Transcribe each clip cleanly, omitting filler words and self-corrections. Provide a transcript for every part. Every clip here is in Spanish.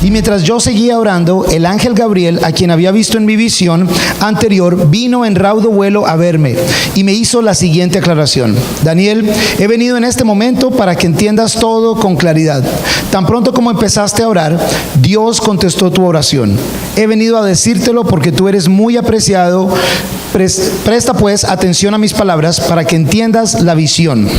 Y mientras yo seguía orando, el ángel Gabriel, a quien había visto en mi visión anterior, vino en raudo vuelo a verme y me hizo la siguiente aclaración: Daniel, he venido en este momento para que entiendas todo con claridad. Tan pronto como empezaste a orar, Dios contestó tu oración. He venido a decírtelo porque tú eres muy apreciado. Presta pues atención a mis palabras para que entiendas la visión.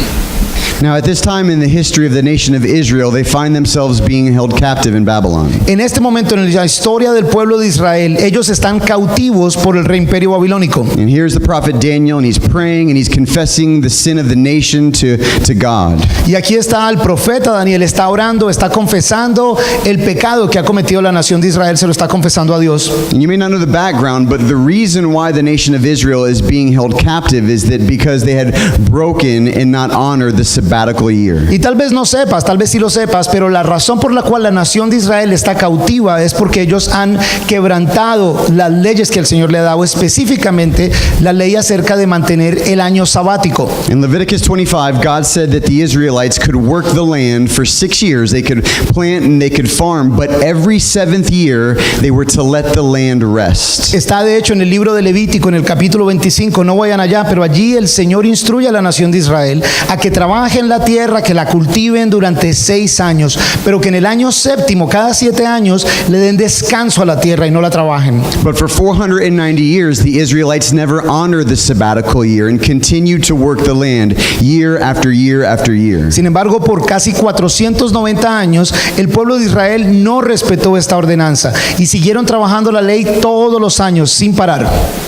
Now, at this time in the history of the nation of Israel, they find themselves being held captive in Babylon. En este momento en la historia del pueblo de Israel, ellos están cautivos por el rey imperio babilónico. And here's the prophet Daniel, and he's praying and he's confessing the sin of the nation to God. Y aquí está el profeta Daniel, está orando, está confesando el pecado que ha cometido la nación de Israel, se lo está confesando a Dios. And you may not know the background, but the reason why the nation of Israel is being held captive is that because they had broken and not honored the sabbatical year. Y tal vez no sepas, tal vez sí lo sepas, pero la razón por la cual la nación de Israel está cautiva es porque ellos han quebrantado las leyes que el Señor le ha dado, específicamente la ley acerca de mantener el año sabático. In Leviticus 25, God said that the Israelites could work the land for 6 years. They could plant and they could farm, but every 7th year they were to let the land rest. Está de hecho en el libro de Levítico, en el capítulo 25, no vayan allá, pero allí el Señor instruye a la nación de Israel a que trabajen la tierra, que la cultiven durante 6 años, pero que en el año séptimo, cada 7 años, le den descanso a la tierra y no la trabajen. But for 490 years, the Israelites never honored the sabbatical year and continued to work the land year after year after year. Sin embargo, por casi 490 años, el pueblo de Israel no respetó esta ordenanza y siguieron trabajando la ley todos los años sin parar.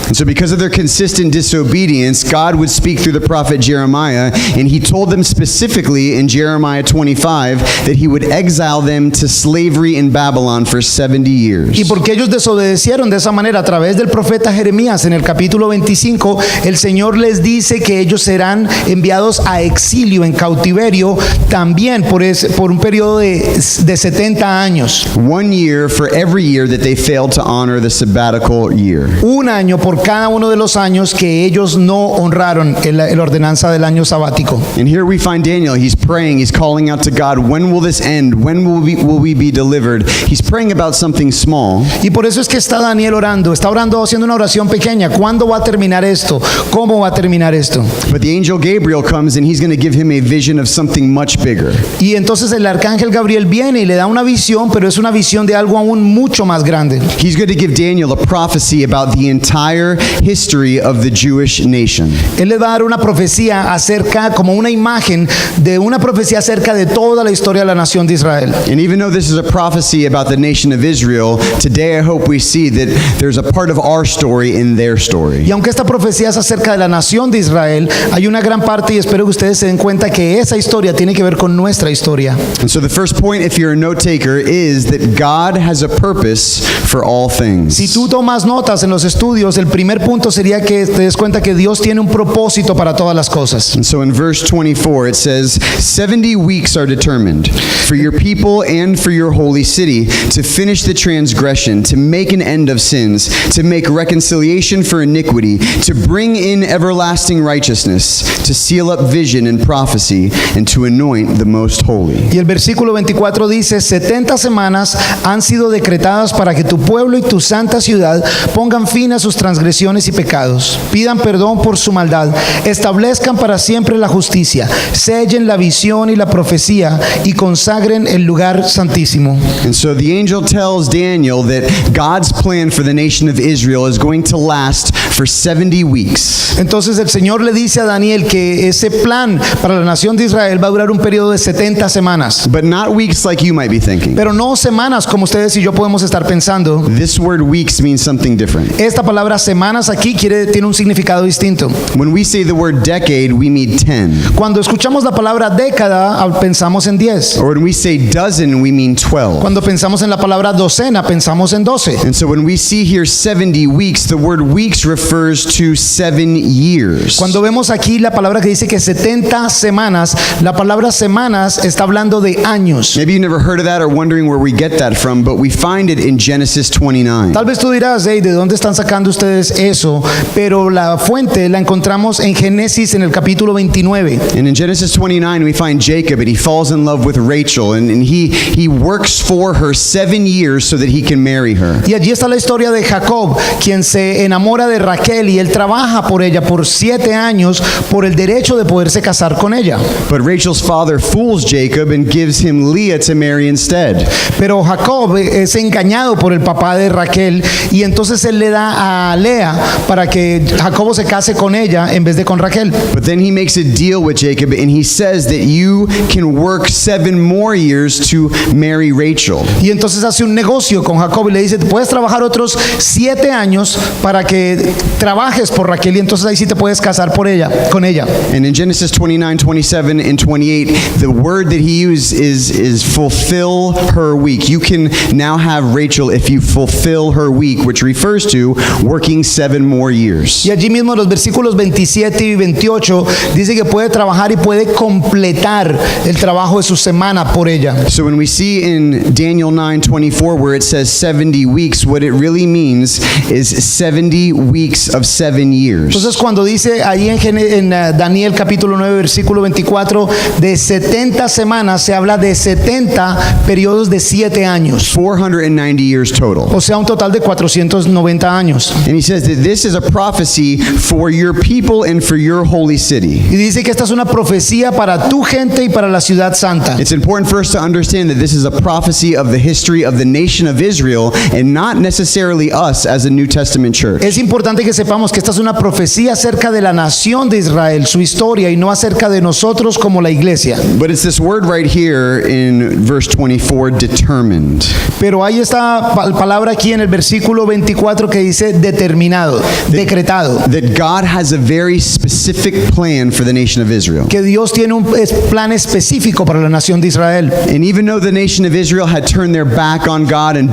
And so because of their consistent disobedience, God would speak through the prophet Jeremiah, and he told them specifically in Jeremiah 25 that he would exile them to slavery in Babylon for 70 years. Y porque ellos desobedecieron de esa manera, a través del profeta Jeremías en el capítulo 25, el Señor les dice que ellos serán enviados a exilio, en cautiverio, también por un periodo de 70 años. 1 year for every year that they failed to honor the sabbatical year. Un año por cada uno de los años que ellos no honraron la ordenanza del año sabático. And here we find Daniel, he's praying, he's calling out to God, when will this end? When will we be delivered? He's praying about something small. Y por eso es que está Daniel orando, haciendo una oración pequeña. ¿Cuándo va a terminar esto? ¿Cómo va a terminar esto? But the angel Gabriel comes and he's going to give him a vision of something much bigger. Y entonces el arcángel Gabriel viene y le da una visión, pero es una visión de algo aún mucho más grande. He's going to give Daniel a prophecy about the entire history of the Jewish nation. Él le va a dar una profecía acerca, como una imagen de una profecía acerca de toda la historia de la nación de Israel. And even though this is a prophecy about the nation of Israel, today I hope we see that there's a part of our story in their story. Y aunque esta profecía es acerca de la nación de Israel, hay una gran parte, y espero que ustedes se den cuenta, que esa historia tiene que ver con nuestra historia. And so the first point, if you're a note taker, is that God has a purpose for all things. Si tú tomas notas en los estudios, el primer punto sería que te des cuenta que Dios tiene un propósito para todas las cosas. And so in verse 24 it says, 70 weeks are determined for your people and for your holy city to finish the transgression, to make an end of sins, to make reconciliation for iniquity, to bring in everlasting righteousness, to seal up vision and prophecy, and to anoint the most holy. Y el versículo 24 dice: 70 semanas han sido decretadas para que tu pueblo y tu santa ciudad pongan fin a sus transgresiones y pecados, pidan perdón por su maldad, establezcan para siempre la justicia, sellen la visión y la profecía y consagren el lugar santísimo. And so the angel tells Daniel that God's plan for the nation of Israel is going to last for 70 weeks. Entonces el Señor le dice a Daniel que ese plan para la nación de Israel va a durar un periodo de 70 semanas. But not weeks like you might be thinking. Pero no semanas como ustedes y yo podemos estar pensando. This word weeks means something different. Esta palabra semanas aquí tiene un significado distinto. When we say the word decade, we mean 10. Cuando escuchamos la palabra década, pensamos en 10. Or when we say dozen, we mean 12. Cuando pensamos en la palabra docena, pensamos en 12. And so when we see here 70 weeks, the word weeks refers refers to 7 years. Cuando vemos aquí la palabra que dice que 70 semanas, la palabra semanas está hablando de años. Maybe you've never heard of that or wondering where we get that from, but we find it in Genesis 29. Tal vez tú dirás, hey, ¿de dónde están sacando ustedes eso? Pero la fuente la encontramos en Génesis en el capítulo 29. And in Genesis 29, we find Jacob, and he falls in love with Rachel, and he works for her 7 years so that he can marry her. Y allí está la historia de Jacob, quien se enamora de Raquel y él trabaja por ella por 7 años por el derecho de poderse casar con ella. But Rachel's father fools Jacob and gives him Leah to marry instead. Pero Jacob es engañado por el papá de Raquel y entonces él le da a Lea para que Jacobo se case con ella en vez de con Raquel. But then he makes a deal with Jacob, and he says that you can work 7 more years to marry Rachel. Y entonces hace un negocio con Jacob y le dice, puedes trabajar otros 7 años para que trabajes por Raquel y entonces ahí sí te puedes casar con ella. And in Genesis 29, 27, and 28, the word that he used is fulfill her week. You can now have Rachel if you fulfill her week, which refers to working 7 more years. Y allí mismo en los versículos 27 y 28 dice que puede trabajar y puede completar el trabajo de su semana por ella. So when we see in Daniel 9:24 where it says 70 weeks, what it really means is 70 weeks of 7 years. Entonces cuando dice ahí en Daniel capítulo 9 versículo 24 de 70 semanas, se habla de 70 periodos de 7 años. 490 years total. O sea, un total de 490 años. And he says that this is a prophecy for your people and for your holy city. Y dice que esta es una profecía para tu gente y para la ciudad santa. It's important for us to understand that this is a prophecy of the history of the nation of Israel and not necessarily us as a New Testament church. Es importante que sepamos que esta es una profecía acerca de la nación de Israel, su historia, y no acerca de nosotros como la iglesia. But it's this word right here in verse 24, determined. Pero hay esta palabra aquí en el versículo 24 que dice determinado, decretado. That God has a very specific plan for the nation of Israel. Que Dios tiene un plan específico para la nación de Israel. And even though the nation of Israel had turned their back on God and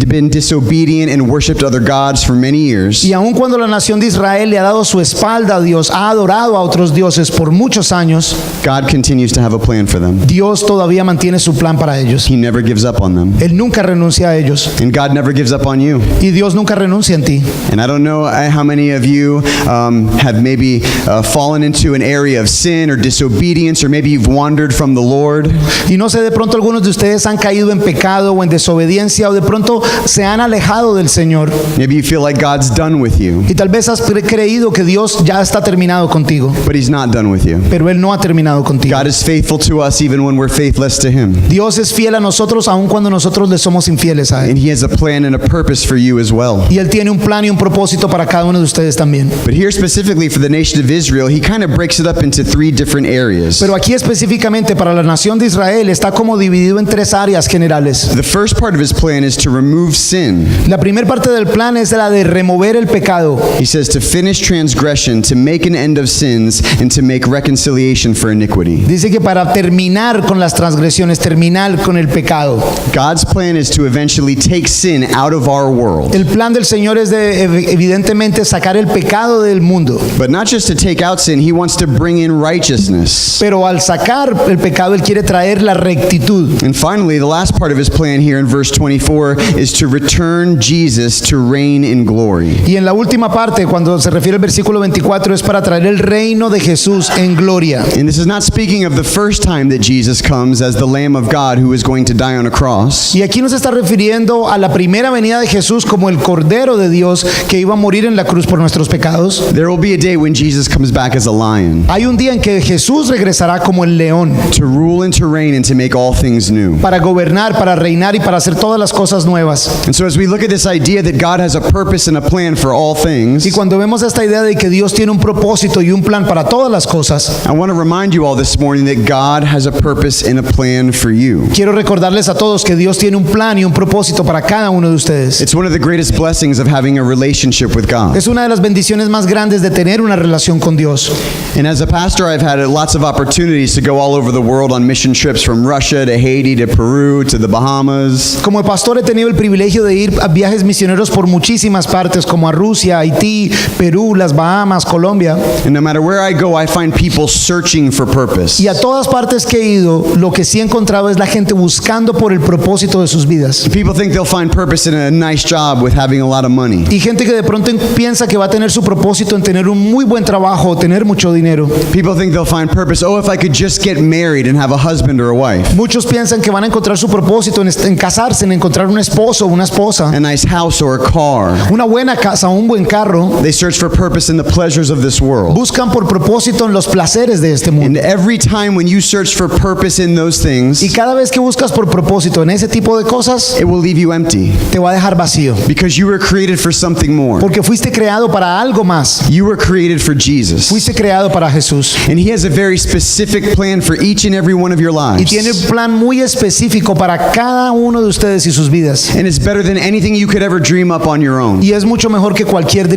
been disobedient and worshipped other gods for many years, Y aun cuando la nación de Israel le ha dado su espalda a Dios, ha adorado a otros dioses por muchos años, God continues to have a plan for them. Dios todavía mantiene su plan para ellos. He never gives up on them. Él nunca renuncia a ellos. And God never gives up on you. Y Dios nunca renuncia en ti. And I don't know how many of you have maybe fallen into an area of sin or disobedience, or maybe you've wandered from the Lord. Y no sé, de pronto algunos de ustedes han caído en pecado o en desobediencia, o de pronto se han alejado del Señor. Maybe you feel like God's done with you, Y tal vez has creído que Dios ya está terminado contigo, but He's not done with you. pero Él no ha terminado contigo. God is faithful to us even when we're faithless to Him. Dios es fiel a nosotros aun cuando nosotros le somos infieles a Él. And He has a plan and a purpose for you as well. Y Él tiene un plan y un propósito para cada uno de ustedes también. But here specifically for the nation of Israel, He kind of breaks it up into 3 different areas. Pero aquí específicamente para la nación de Israel está como dividido en 3 áreas generales. The first part of His plan is to remove sin. La primera parte del plan es la de remover el pecado. He says to finish transgression, to make an end of sins, and to make reconciliation for iniquity. Dice que para terminar con las transgresiones, terminar con el pecado. God's plan is to eventually take sin out of our world. El plan del Señor es de evidentemente sacar el pecado del mundo. But not just to take out sin, He wants to bring in righteousness. Pero al sacar el pecado, Él quiere traer la rectitud. And finally, the last part of His plan here in verse 24 is to return Jesus to reign in glory. Y en la última parte, cuando se refiere al versículo 24, es para traer el reino de Jesús en gloria. And this is not speaking of the first time that Jesus comes as the Lamb of God who is going to die on a cross. Y aquí no se está refiriendo a la primera venida de Jesús como el Cordero de Dios que iba a morir en la cruz por nuestros pecados. There will be a day when Jesus comes back as a lion Hay un día en que Jesús regresará como el león to rule and to reign and to make all things new. para gobernar, para reinar y para hacer todas las cosas nuevas. And so as we look at this idea that God has a purpose and a plan for all things, Y cuando vemos esta idea de que Dios tiene un propósito y un plan para todas las cosas, I want to remind you all this morning that God has a purpose and a plan for you. quiero recordarles a todos que Dios tiene un plan y un propósito para cada uno de ustedes. It's one of the greatest blessings of having a relationship with God. Es una de las bendiciones más grandes de tener una relación con Dios. And as a pastor, I've had lots of opportunities to go all over the world on mission trips from Russia to Haiti to Peru to the Bahamas. Como pastor he tenido el privilegio de ir a viajes misioneros por muchísimas partes, como a Rusia, Haití, Perú, las Bahamas, Colombia. And no matter where I go, I find people searching for purpose. Y a todas partes que he ido, lo que sí he encontrado es la gente buscando por el propósito de sus vidas. People think they'll find purpose in a nice job with having a lot of money. Y gente que de pronto piensa que va a tener su propósito en tener un muy buen trabajo o tener mucho dinero. People think they'll find purpose, oh, if I could just get married and have a husband or a wife. Muchos piensan que van a encontrar su propósito en casarse, en encontrar un esposo o una esposa, A nice house or a car. una buena casa o un buen carro. They search for purpose in the pleasures of this world. Buscan por propósito en los placeres de este And mundo. every time when you search for purpose in those things, Y cada vez que buscas por propósito en ese tipo de cosas, it will leave you empty te va a dejar vacío. because you were created for something more. Porque fuiste creado para algo más. You were created for Jesus. Fuiste creado para Jesús. And He has a very specific plan for each and every one of your Y tiene lives. un plan muy específico para cada uno de ustedes y sus vidas. And it's better than anything you could ever dream up on your own. Y es mucho mejor que cualquier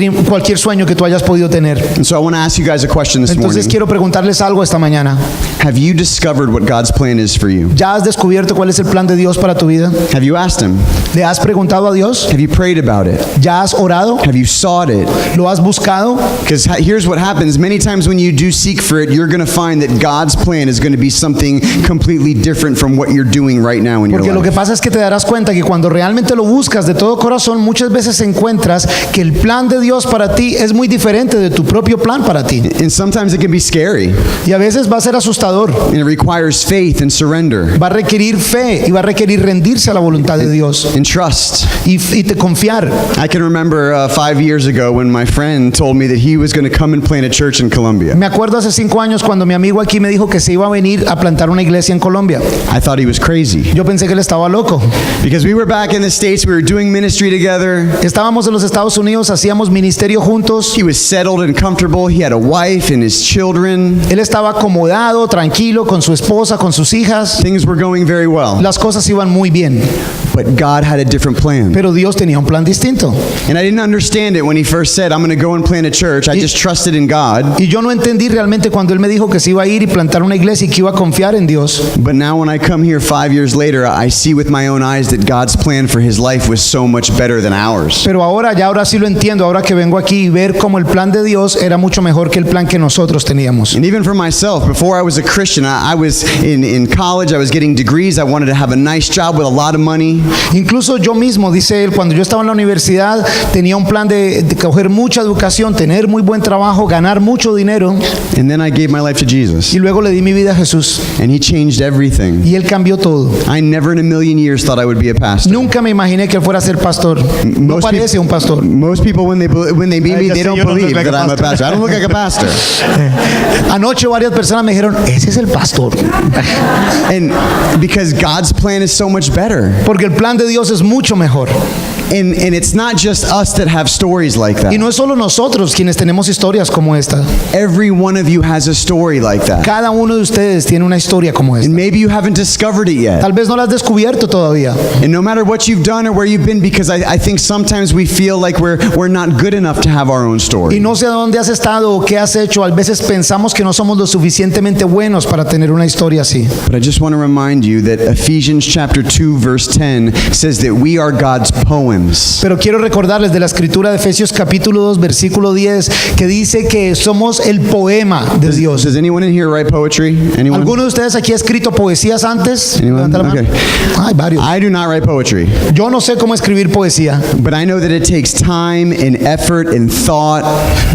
sueño que tú hayas podido tener. And so I want to ask you guys a question this Entonces morning. quiero preguntarles algo esta mañana. Have you discovered what God's plan is for you? ¿Ya has descubierto cuál es el plan de Dios para tu vida? Have you asked Him? ¿Le has preguntado a Dios? Have you prayed about it? ¿Ya has orado? Have you sought it? ¿Lo has buscado? Because here's what happens. Many times when you do seek for it, you're going to find that God's plan is going to be something completely different from what you're doing right now in your Porque lo que life. pasa es que te darás cuenta que cuando realmente lo buscas de todo corazón, muchas veces encuentras que el plan de Dios para ti es muy diferente de tu propio plan para ti. And sometimes it can be scary. Y a veces va a ser asustador. And it requires faith and surrender Va a requerir fe y va a requerir rendirse a la voluntad de Dios and trust. y te confiar. I can remember 5 years ago when my friend told me that he was going to come and plant a church in Colombia. Me acuerdo hace 5 años cuando mi amigo aquí me dijo que se iba a venir a plantar una iglesia en Colombia. I thought he was crazy Yo pensé que él estaba loco. because we were back in the States, we were doing ministry together. Estábamos en los Estados Unidos, hacíamos ministerio juntos. He was settled and comfortable. He had a wife and his children. Él estaba acomodado, tranquilo, con su esposa, con sus hijas. Things were going very well. Las cosas iban muy bien, But God had a different plan. pero Dios tenía un plan distinto. And I didn't understand it when he first said, I'm going to go and plant a church. I just trusted in God. Y yo no entendí realmente cuando él me dijo que se iba a ir y plantar una iglesia y que iba a confiar en Dios. But now when I come here 5 years later, I see with my own eyes that God's plan for his life was so much better than ours. Pero ahora sí lo entiendo, ahora que vengo aquí y ver cómo el plan de Dios era mucho mejor que el plan que nosotros teníamos. And even for myself, before I was a Christian, I was in college, I was getting degrees, I wanted to have a nice job with a lot of money. Incluso yo mismo, dice él, cuando yo estaba en la universidad tenía un plan de coger mucha educación, tener muy buen trabajo, ganar mucho dinero, And then I gave my life to Jesus. y luego le di mi vida a Jesús And he changed everything. y él cambió todo. I never in a million years thought I would be a pastor. Nunca me imaginé que él fuera a ser pastor. No Most parece un pastor. Most people when they meet me, ya they sé, don't yo no believe look like that a I'm a pastor. I don't look like a pastor. Anoche varias personas me dijeron, ese es el pastor. And because God's plan is so much better. Porque el plan de Dios es mucho mejor. And it's not just us that have stories like Y that. no es solo nosotros quienes tenemos historias como esta. Every one of you has a story like that. Cada uno de ustedes tiene una historia como And esta. maybe you haven't discovered it yet. Tal vez no la has descubierto todavía. And no matter what you've done or where you've been, because I think sometimes we feel like we're not good enough to have our own Y story. no sé a dónde has estado o qué has hecho. A veces pensamos que no somos lo suficientemente buenos para tener una historia así. But I just want to remind you that Ephesians chapter 2 verse 10 says that we are God's poems. Pero quiero recordarles de la escritura de Efesios capítulo 2 versículo 10 que dice que somos el poema de Dios. Does anyone in here write poetry? Anyone? ¿Alguno de ustedes aquí ha escrito poesías antes? Anyone? Levanta la mano. Okay. Hay varios. I do not write poetry, Yo no sé cómo escribir poesía, but I know that it takes time and effort and thought,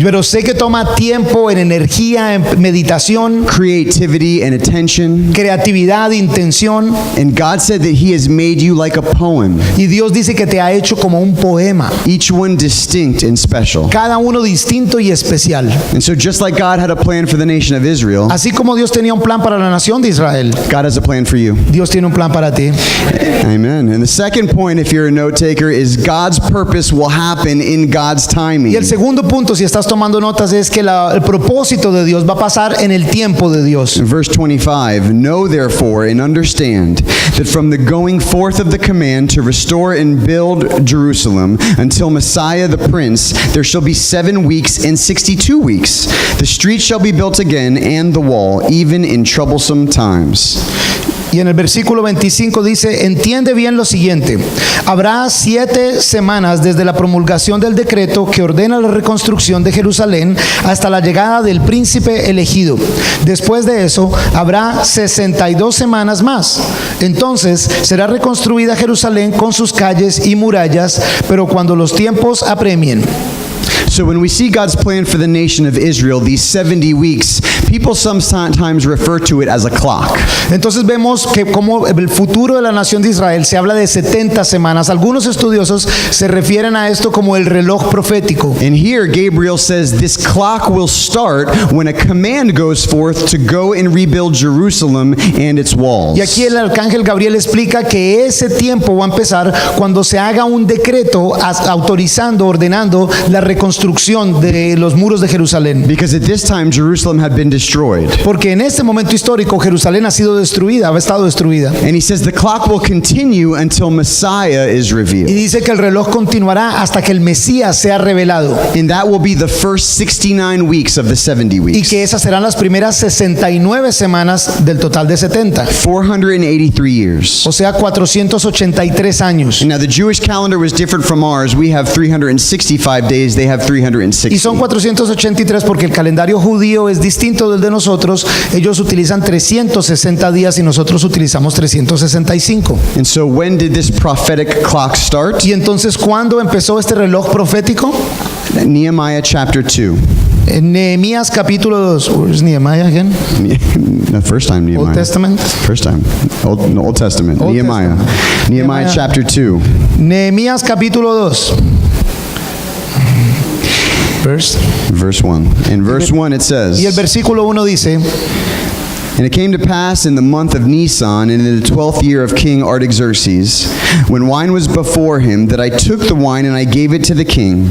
pero sé que toma tiempo, en energía, en meditación, creativity and attention. creatividad, intención. And God said that He has made you like a poem, Y Dios dice que te ha hecho como un poema, each one distinct and special. cada uno distinto y especial. And so just like God had a plan for the nation of Israel, Así como Dios tenía un plan para la nación de Israel, God has a plan for you. Dios tiene un plan para ti. Amen. And the second point, if you're a note taker, is God's purpose will happen in God's timing. Y el segundo punto, si estás tomando notas, es que el propósito de Dios va a pasar en el tiempo de Dios. In verse 25, know therefore and understand that from the going forth of the command to restore and build Jerusalem until Messiah the Prince, there shall be 7 weeks and 62 weeks. The street shall be built again and the wall, even in troublesome times. Y en el versículo 25 dice, entiende bien lo siguiente, habrá 7 semanas desde la promulgación del decreto que ordena la reconstrucción de Jerusalén hasta la llegada del príncipe elegido. Después de eso, habrá 62 semanas más. Entonces, será reconstruida Jerusalén con sus calles y murallas, pero cuando los tiempos apremien. So when we see God's plan for the nation of Israel, these 70 weeks, people sometimes refer to it as a clock. Entonces vemos que como el futuro de la nación de Israel se habla de 70 semanas. Algunos estudiosos se refieren a esto como el reloj profético. And here Gabriel says this clock will start when a command goes forth to go and rebuild Jerusalem and its walls. Y aquí el arcángel Gabriel explica que ese tiempo va a empezar cuando se haga un decreto autorizando, ordenando la reconstrucción de los muros de Jerusalén. Because at this time Jerusalem had been destroyed. Porque en este momento histórico Jerusalén ha sido destruida, ha estado destruida. And he says the clock will continue until Messiah is Y revealed. dice que el reloj continuará hasta que el Mesías sea revelado. And that will be the first 69 weeks of the 70 Y weeks. que esas serán las primeras 69 semanas del total de 70. 483 years. O sea, 483 años. Now the Jewish calendar was different from ours. We have 365 days, they have Y son 360. 483 porque el calendario judío es distinto del de nosotros. Ellos utilizan 360 días y nosotros utilizamos 365. And so when did this prophetic clock start? Y entonces, ¿cuándo empezó este reloj profético? Nehemiah chapter 2. En Nehemías capítulo 2. Where's Nehemiah again? The first time Nehemiah. Old Testament. First time. Old Testament. Old Nehemiah. Testament. Nehemiah chapter 2. Nehemías capítulo 2. Verse 1. In verse 1 it says, Y el versículo 1 dice, And it came to pass in the month of Nisan, and in the 12th year of King Artaxerxes, when wine was before him, that I took the wine and I gave it to the king.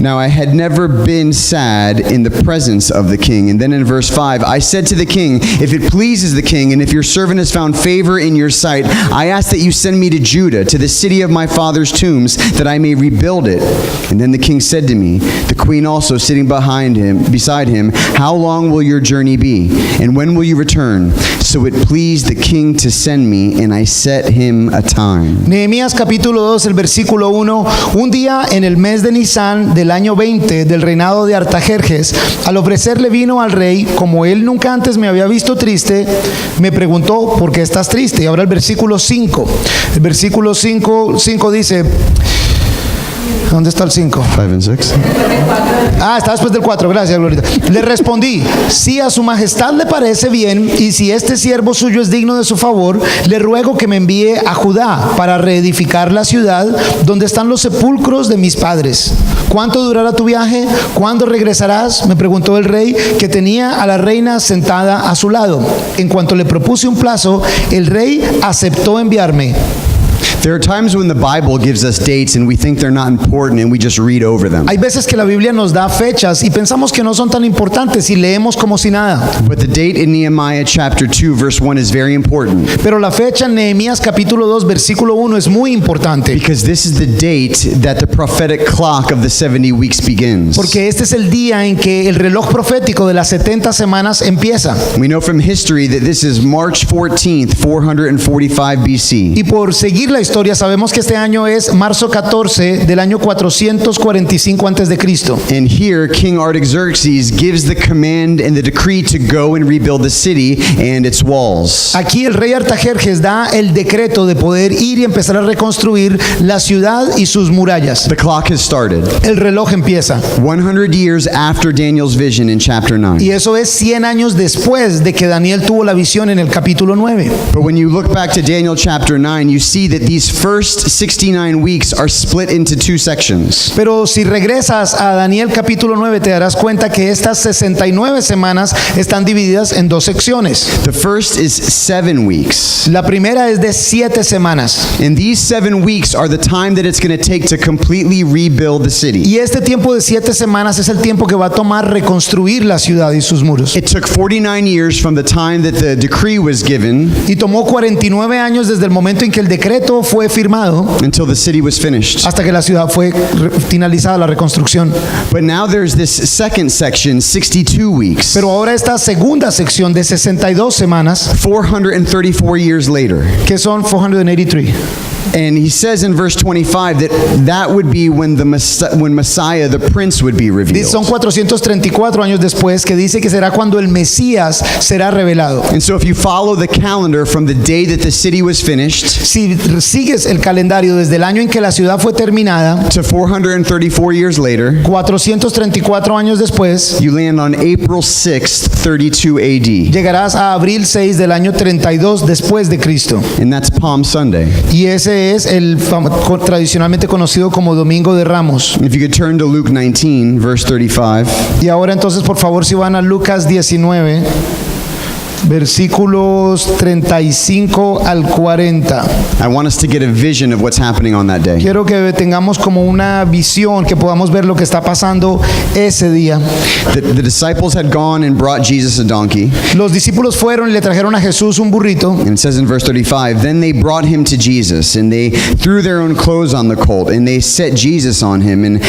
Now I had never been sad in the presence of the king. And then in verse 5, I said to the king, If it pleases the king, and if your servant has found favor in your sight, I ask that you send me to Judah, to the city of my father's tombs, that I may rebuild it. And then the king said to me, the queen also sitting beside him, How long will your journey be? And when will you return? So it pleased the king to send me, and I set him a time. Nehemías capítulo 2, el versículo 1. Un día en el mes de Nisan del año 20 del reinado de Artajerjes, al ofrecerle vino al rey, como él nunca antes me había visto triste, me preguntó, ¿por qué estás triste? Y ahora el versículo 5. El versículo 5 dice, ¿dónde está el 5? 5 and 6. Está después del 4, gracias, Glorita. Le respondí, si a su majestad le parece bien, y si este siervo suyo es digno de su favor, le ruego que me envíe a Judá para reedificar la ciudad donde están los sepulcros de mis padres. ¿Cuánto durará tu viaje? ¿Cuándo regresarás? Me preguntó el rey, que tenía a la reina sentada a su lado. En cuanto le propuse un plazo, el rey aceptó enviarme. There are times when the Bible gives us dates and we think they're not important and we just read over them. Hay veces que la Biblia nos da fechas y pensamos que no son tan importantes y leemos como si nada. But the date in Nehemiah chapter 2 verse 1 is very important. Pero la fecha en Nehemías capítulo 2 versículo 1 es muy importante. Because this is the date that the prophetic clock of the 70 weeks begins. Porque este es el día en que el reloj profético de las 70 semanas empieza. We know from history that this is March 14th, 445 BC. Y por seguir la historia sabemos que este año es marzo 14 del año 445 antes de Cristo. And here King Artaxerxes gives the command and the decree to go and rebuild the city and its walls. Aquí el rey Artajerjes da el decreto de poder ir y empezar a reconstruir la ciudad y sus murallas. The clock has started. El reloj empieza. 100 years after Daniel's vision in chapter 9. Y eso es 100 años después de que Daniel tuvo la visión en el capítulo 9. But when you look back to Daniel chapter 9, you see that these first 69 weeks are split into 2 sections. Pero si regresas a Daniel capítulo 9 te darás cuenta que estas 69 semanas están divididas en 2 secciones. The first is 7 weeks. La primera es de 7 semanas. And these 7 weeks are the time that it's going to take to completely rebuild the city. Y este tiempo de 7 semanas es el tiempo que va a tomar reconstruir la ciudad y sus muros. It took 49 years from the time that the decree was given Y tomó 49 años desde el momento en que el decreto fue firmado until the city was finished. hasta que la ciudad fue finalizada la reconstrucción. But now there's this second section, 62 weeks. Pero ahora esta segunda sección de 62 semanas, 434 years later. que son 483. And he says in verse 25 that would be when Messiah, the Prince, would be revealed. Son 434 años después que dice que será cuando el Mesías será revelado. And so if you follow the calendar from the day that the city was finished Si sigues el calendario desde el año en que la ciudad fue terminada, to 434 years later, 434 años después, you land on April 6th, 32 AD. llegarás a abril 6 del año 32 después de Cristo. And that's Palm Sunday. Y ese es el tradicionalmente conocido como Domingo de Ramos. If you could turn to Luke 19, verse 35. Y ahora entonces, por favor, si van a Lucas 19, versículos 35 al 40. I want us to get a vision of what's happening on that day. Quiero que tengamos como una visión, que podamos ver lo que está pasando ese día. The disciples had gone and brought Jesus a donkey. Los discípulos fueron y le trajeron a Jesús un burrito. And it says in verse 35, then they brought him to Jesus, and they threw their own clothes on the colt, and they set Jesus on him. And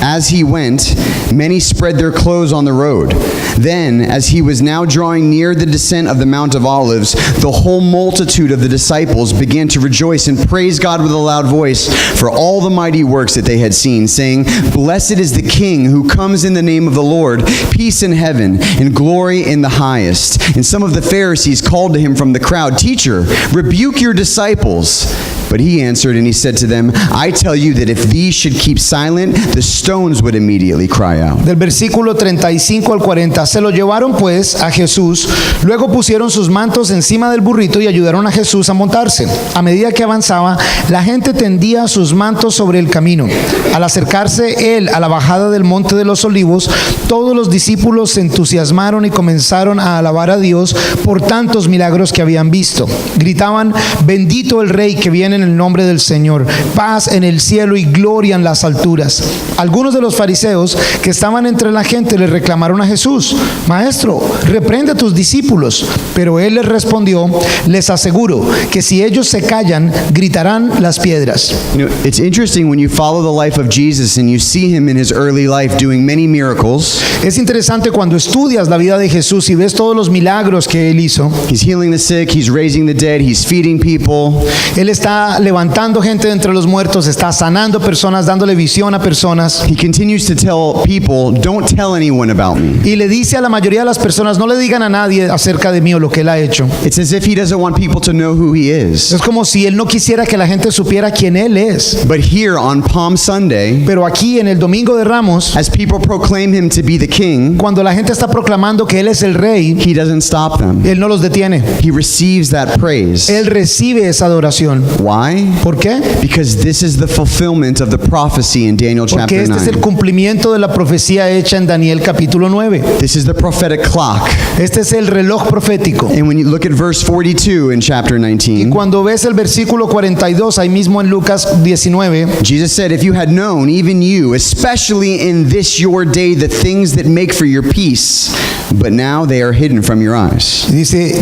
as he went, many spread their clothes on the road. Then, as he was now drawing near the descent of the Mount of Olives, the whole multitude of the disciples began to rejoice and praise God with a loud voice for all the mighty works that they had seen, saying, Blessed is the King who comes in the name of the Lord, peace in heaven and glory in the highest. And some of the Pharisees called to him from the crowd, Teacher, rebuke your disciples. But he answered and he said to them, I tell you that if these should keep silent, the stones would immediately cry out. Del versículo 35 al 40, se lo llevaron pues a Jesús, luego pusieron sus mantos encima del burrito y ayudaron a Jesús a montarse. A medida que avanzaba, la gente tendía sus mantos sobre el camino. Al acercarse él a la bajada del monte de los olivos, todos los discípulos se entusiasmaron y comenzaron a alabar a Dios por tantos milagros que habían visto. Gritaban, bendito el Rey que viene en el nombre del Señor, paz en el cielo y gloria en las alturas. Algunos de los fariseos que estaban entre la gente le reclamaron a Jesús, Maestro, reprende a tus discípulos. Pero él les respondió, les aseguro que si ellos se callan, gritarán las piedras. You know, it's interesting when you follow the life of Jesus and you see him in his early life doing many miracles. Es interesante cuando estudias la vida de Jesús y ves todos los milagros que él hizo. He's healing the sick, he's raising the dead, he's feeding people. Él está levantando gente de entre los muertos, está sanando personas, dándole visión a personas. He continues to tell people, don't tell anyone about me. Y le dice a la mayoría de las personas, no le digan a nadie acerca de mí o lo que él ha hecho. It's as if he doesn't want people to know who he is. Es como si él no quisiera que la gente supiera quién él es. But here on Palm Sunday, Pero aquí en el Domingo de Ramos, as people proclaim him to be the king, cuando la gente está proclamando que él es el rey, he doesn't stop them. él no los detiene. He receives that praise. Él recibe esa adoración. Why? ¿Por qué? Because this is the fulfillment of the prophecy in Daniel Porque chapter este es el 9. cumplimiento de la profecía hecha en Daniel capítulo 9. This is the prophetic clock. Este es el reloj profético. And when you look at verse 42 in chapter Y 19, cuando ves el versículo 42, ahí mismo en Lucas 19, Jesus said, if you had known, even you, especially in this your day, the things that make for your peace, but now they are hidden from your eyes.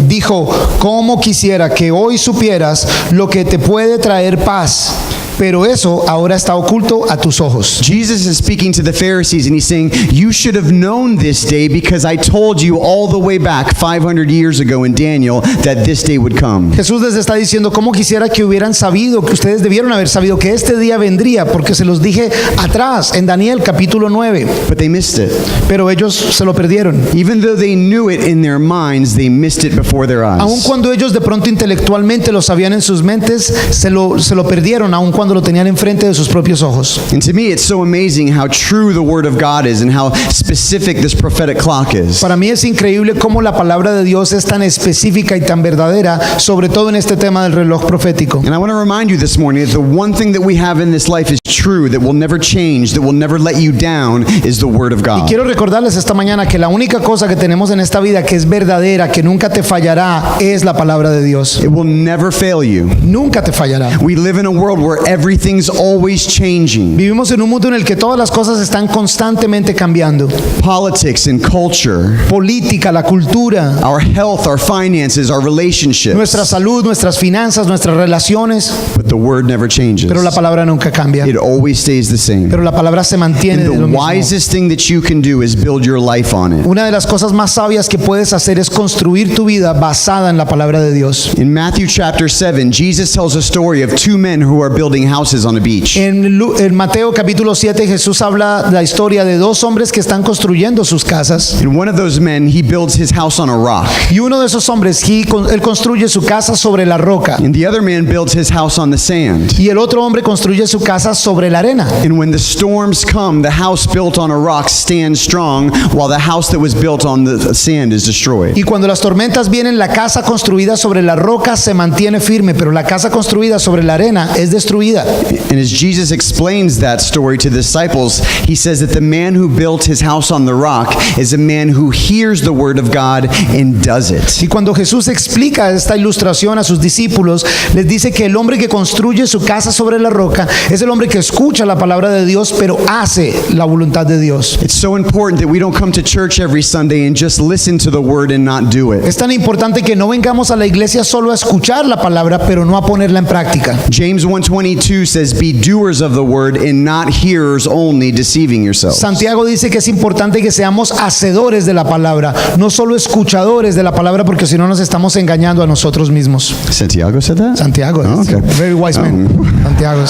dijo, cómo quisiera que hoy supieras lo que te puede traer paz, pero eso ahora está oculto a tus ojos. Jesus is speaking to the Pharisees and he's saying, you should have known this day because I told you all the way back 500 years ago in Daniel that this day would come. Jesús les está diciendo, cómo quisiera que hubieran sabido, que ustedes debieron haber sabido que este día vendría, porque se los dije atrás en Daniel capítulo 9, But they missed it. pero ellos se lo perdieron. Even though they knew it in their minds, they missed it before their Aun eyes. cuando ellos de pronto intelectualmente lo sabían en sus mentes, se lo perdieron, aun cuando lo tenían enfrente de sus propios ojos. And to me, it's so amazing how true the Word of God is and how specific this prophetic clock is. Para mí es increíble cómo la palabra de Dios es tan específica y tan verdadera, sobre todo en este tema del reloj profético. And I want to remind you this morning that the one thing that we have in this life is true, that will never change, that will never let you down, is the Word of Y God. quiero recordarles esta mañana que la única cosa que tenemos en esta vida que es verdadera, que nunca te fallará, es la palabra de Dios. It will never fail you. Nunca te fallará. We live in a world where everything's always changing. Vivimos en un mundo en el que todas las cosas están constantemente cambiando. Politics and culture, Política, la cultura, our health, our finances, our relationships. nuestra salud, nuestras finanzas, nuestras relaciones. But the word never changes. Pero la palabra nunca cambia. It always stays the same. Pero la palabra se mantiene And de lo the mismo. wisest thing that you can do is build your life on it. Una de las cosas más sabias que puedes hacer es construir tu vida basada en la palabra de Dios. In Matthew chapter 7, Jesus tells a story of two men who are building houses on a beach. En Mateo capítulo 7 Jesús habla la historia de dos hombres que están construyendo sus casas. And one of those men, he builds his house on a rock. Y uno de esos hombres, él construye su casa sobre la roca. And the other man builds his house on the sand. Y el otro hombre construye su casa sobre la arena. And when the storms come, the house built on a rock stands strong, while the house that was built on the sand is destroyed. Y cuando las tormentas vienen, la casa construida sobre la roca se mantiene firme, pero la casa construida sobre la arena es destruida. And as Jesus explains that story to the disciples, he says that the man who built his house on the rock is a man who hears the word of God and does it. Y cuando Jesús explica esta ilustración a sus discípulos, les dice que el hombre que construye su casa sobre la roca es el hombre que escucha la palabra de Dios, pero hace la voluntad de Dios. It's so important that we don't come to church every Sunday and just listen to the word and not do it. Es tan importante que no vengamos a la iglesia solo a escuchar la palabra, pero no a ponerla en práctica. James 1:22 says, "Be doers of the word and not hearers only, deceiving yourselves." Santiago dice que es importante que seamos hacedores de la palabra, no solo escuchadores de la palabra, porque si no nos estamos engañando a nosotros mismos. Santiago said that? Santiago, Oh, okay. very wise man. Santiago.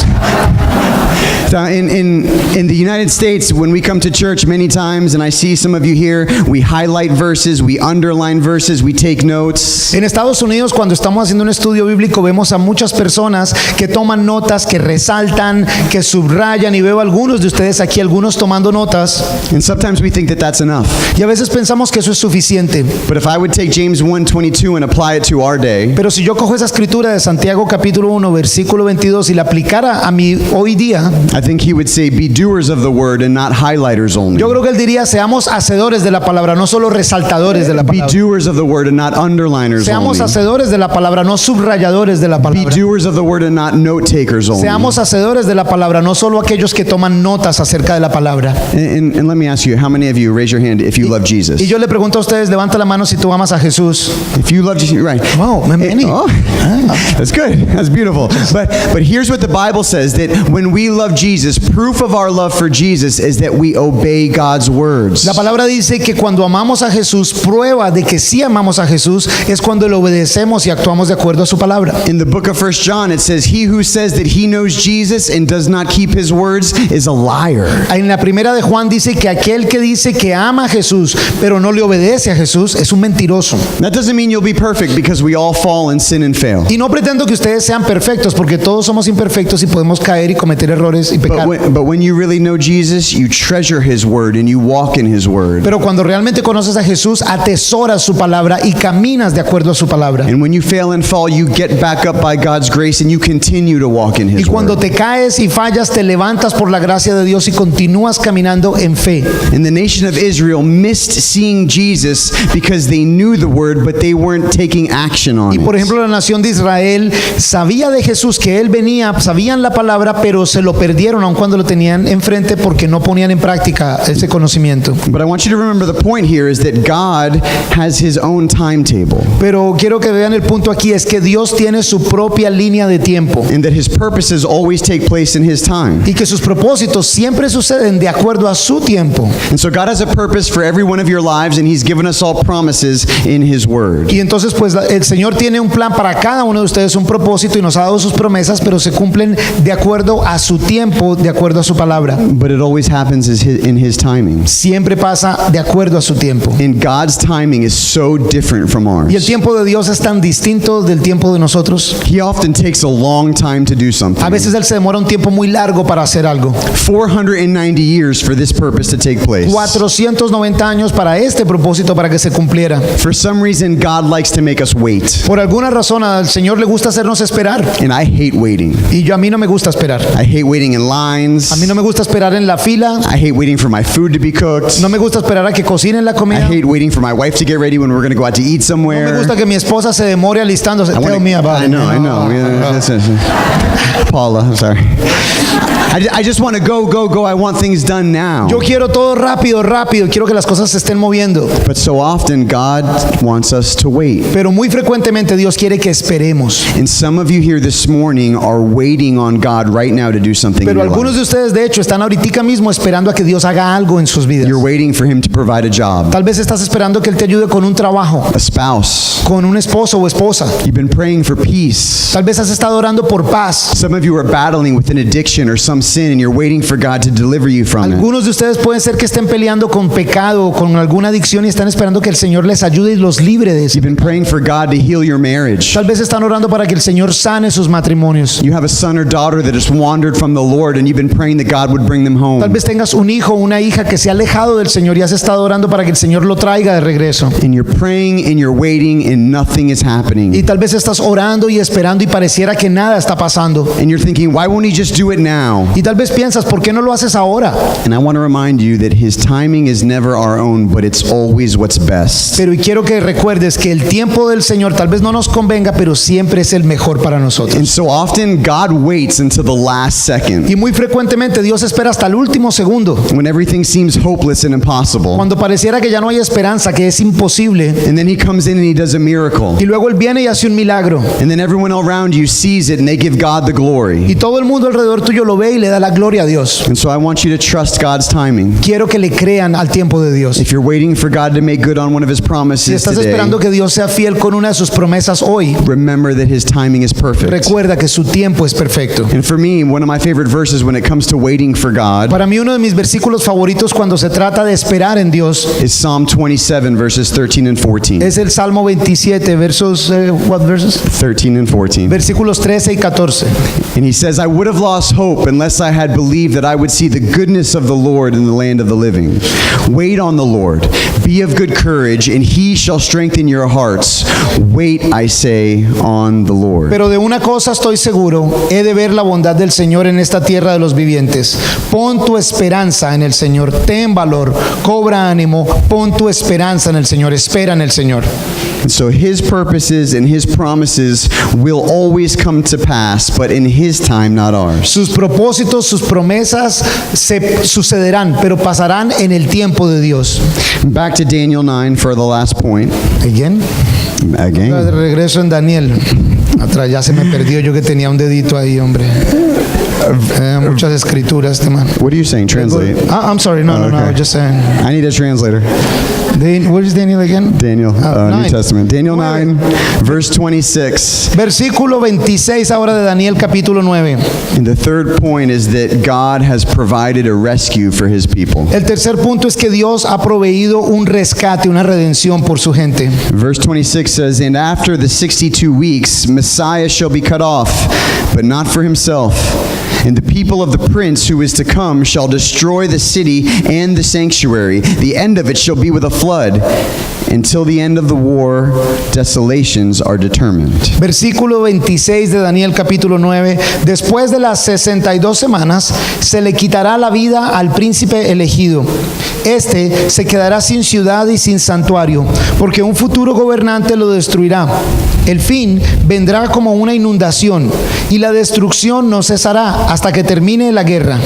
In the United States, when we come to church many times, and I see some of you here, we highlight verses, we underline verses, we take notes. En Estados Unidos, cuando estamos haciendo un estudio bíblico, vemos a muchas personas que toman notas, que resaltan, que subrayan, y veo a algunos de ustedes aquí, algunos tomando notas, And sometimes we think that that's enough. y a veces pensamos que eso es suficiente. But if I would take James 1:22 and apply it to our day, Pero si yo cojo esa escritura de Santiago capítulo 1, versículo 22 y la aplicara a mí hoy día, I think he would say, "Be doers of the word and not highlighters only." yo creo que él diría, seamos hacedores de la palabra, no solo resaltadores de la Be palabra. doers of the word and not underliners Seamos only. hacedores de la palabra, no subrayadores de la Be palabra. doers of the word and not note takers only. Seamos hacedores de la palabra, no solo aquellos que toman notas acerca de la palabra. And let me ask you, how many of you, raise your hand if you love Jesus? Y yo le pregunto a ustedes, levanta la mano si tú amas a Jesús. If you love Jesus, right. Wow, many. Oh, that's good. That's beautiful. But here's what the Bible says, that when we love Jesus, proof of our love for Jesus is that we obey God's words. La palabra dice que cuando amamos a Jesús, prueba de que sí amamos a Jesús es cuando le obedecemos y actuamos de acuerdo a su palabra. In the book of 1 John, it says, "He who says that he knows Jesus and does not keep his words is a liar." En la primera de Juan dice que aquel que dice que ama a Jesús, pero no le obedece a Jesús, es un mentiroso. That doesn't mean you'll be perfect, because we all fall and sin and fail. Y no pretendo que ustedes sean perfectos, porque todos somos imperfectos y podemos caer y cometer errores y pecar. But when you really know Jesus, you treasure his word and you walk in his word. Pero cuando realmente conoces a Jesús, atesoras su palabra y caminas de acuerdo a su palabra. And when you fail and fall, you get back up by God's grace and you continue to walk in Y his cuando word. te caes y fallas, te levantas por la gracia de Dios y continúas caminando en fe. And the nation of Israel missed seeing Jesus because they knew the word, but they weren't taking action on Y por it. ejemplo, la nación de Israel sabía de Jesús, que Él venía, sabían la palabra, pero se lo perdieron aun cuando lo tenían enfrente porque no ponían en práctica ese conocimiento. But I want you to remember the point here is that God has his own timetable, Pero quiero que vean el punto aquí, es que Dios tiene su propia línea de tiempo and that his purposes always take place in his time. y que sus propósitos siempre suceden de acuerdo a su tiempo. And so God has a purpose for every one of your lives, and he's given us all promises in his word. Y entonces pues el Señor tiene un plan para cada uno de ustedes, un propósito, y nos ha dado sus promesas, pero se cumplen de acuerdo a su tiempo, de acuerdo a su palabra. But it always happens in his timing. Siempre pasa de acuerdo a su tiempo. And God's timing is so different from Y el ours. tiempo de Dios es tan distinto del tiempo de nosotros. He often takes a long time to do something. A veces Él se demora un tiempo muy largo para hacer algo. 490 years for this purpose to take place. 490 años para este propósito, para que se cumpliera. For some reason, God likes to make us wait. Por alguna razón al Señor le gusta hacernos esperar. And I hate waiting. Y a mí no me gusta esperar. I hate waiting in lines. A mí no me gusta esperar en la fila. I hate waiting for my food to be cooked. No me gusta esperar a que cocinen la I comida. hate waiting for my wife to get ready when we're going to go out to eat No somewhere. me gusta que mi esposa se demore alistándose. I Tell me about it. know. Yeah, that's it. Paula, I'm sorry. I just want to go. I want things done now. Yo quiero todo rápido, rápido. Quiero que las cosas se estén moviendo. But so often God wants us to wait. Pero muy frecuentemente Dios quiere que esperemos. And some of you here this morning are waiting on God right now to do something Pero in your algunos life. de ustedes, de hecho, están ahorita mismo esperando a que Dios haga algo en sus vidas. You're waiting for Him to provide a job, Tal vez estás esperando que Él te ayude con un trabajo, a spouse. con un esposo o esposa. You've been praying for peace. Tal vez has estado orando por paz. Some of you are battling with an addiction or some sin and you're waiting for God to deliver you from it. Algunos de ustedes pueden ser que estén peleando con pecado o con alguna adicción y están esperando que el Señor les ayude y los libre de eso. You've been praying for God to heal your marriage. Tal vez están orando para que el Señor sane sus matrimonios. You have a son or daughter that has wandered from the Lord and you've been praying that God would bring them Tal home. vez tengas un hijo o una hija que se ha alejado del Señor y has estado orando para que el Señor lo traiga de regreso. And you're praying and you're waiting and nothing is Y happening. tal vez estás orando y esperando y pareciera que nada está pasando. And you're thinking, why won't He just do it now? Y tal vez piensas, ¿por qué no lo haces ahora? And I want to remind you that His timing is never our own, but it's always what's best. Pero y quiero que recuerdes que el tiempo del Señor tal vez no nos convenga, pero siempre es el mejor para And nosotros. so often God waits until the last second Y muy frecuentemente Dios espera hasta el último segundo, when everything seems hopeless and impossible. cuando pareciera que ya no hay esperanza, que es imposible. And then He comes in and He does a miracle. Y luego Él viene y hace un milagro. And then everyone around you sees it and they give God the glory. Y todo el mundo alrededor tuyo lo ve y le da la gloria a Dios. And so I want you to trust God's timing. Quiero que le crean al tiempo de Dios. If you're waiting for God to make good on one of His Si promises estás today, esperando que Dios sea fiel con una de sus promesas hoy, remember that His timing is perfect. recuerda que su tiempo es perfecto. And for me, one of my favorite verses when it comes to waiting for God Para mí uno de mis versículos favoritos cuando se trata de esperar en Dios is Psalm 27 verses 13 and 14. es el Salmo 27, versos, what verses? 13 and 14. Versículos 13 y 14. And he says, I would have lost hope unless I had believed that I would see the goodness of the Lord in the land of the living. Wait on the Lord. Be of good courage, and He shall strengthen your hearts. Wait, I say, on the Lord. Pero de una cosa estoy seguro, he de ver la bondad del Señor en esta tierra de los vivientes. Pon tu esperanza en el Señor, ten valor, cobra ánimo, pon tu esperanza en el Señor, espera en el Señor. And so His purposes and His promises will always come to pass, but in His time, not ours. Sus propósitos, sus promesas se sucederán, pero pasarán en el tiempo de Dios. Back to Daniel 9 for the last point. Again. De Again. regreso en Daniel. Atrás ya se me perdió yo que tenía un dedito ahí, hombre. Muchas escrituras, este man. What are you saying? Translate. I'm sorry, no, Okay. just saying. I need a translator. What is Daniel again? Daniel, New 9. Testament. Daniel 9, verse 26. Versículo 26 ahora de Daniel capítulo 9. And the third point is that God has provided a rescue for His people. El tercer punto es que Dios ha proveído un rescate, una redención por su gente. Verse 26 says, And after the 62 weeks, Messiah shall be cut off, but not for himself. And the people of the prince who is to come shall destroy the city and the sanctuary. The end of it shall be with a flood. Until the end of the war, desolations are determined. Versículo 26 de Daniel capítulo 9. Después de las 62 semanas, se le quitará la vida al príncipe elegido. Este se quedará sin ciudad y sin santuario, porque un futuro gobernante lo destruirá. El fin vendrá como una inundación, y la destrucción no cesará hasta que termine la guerra.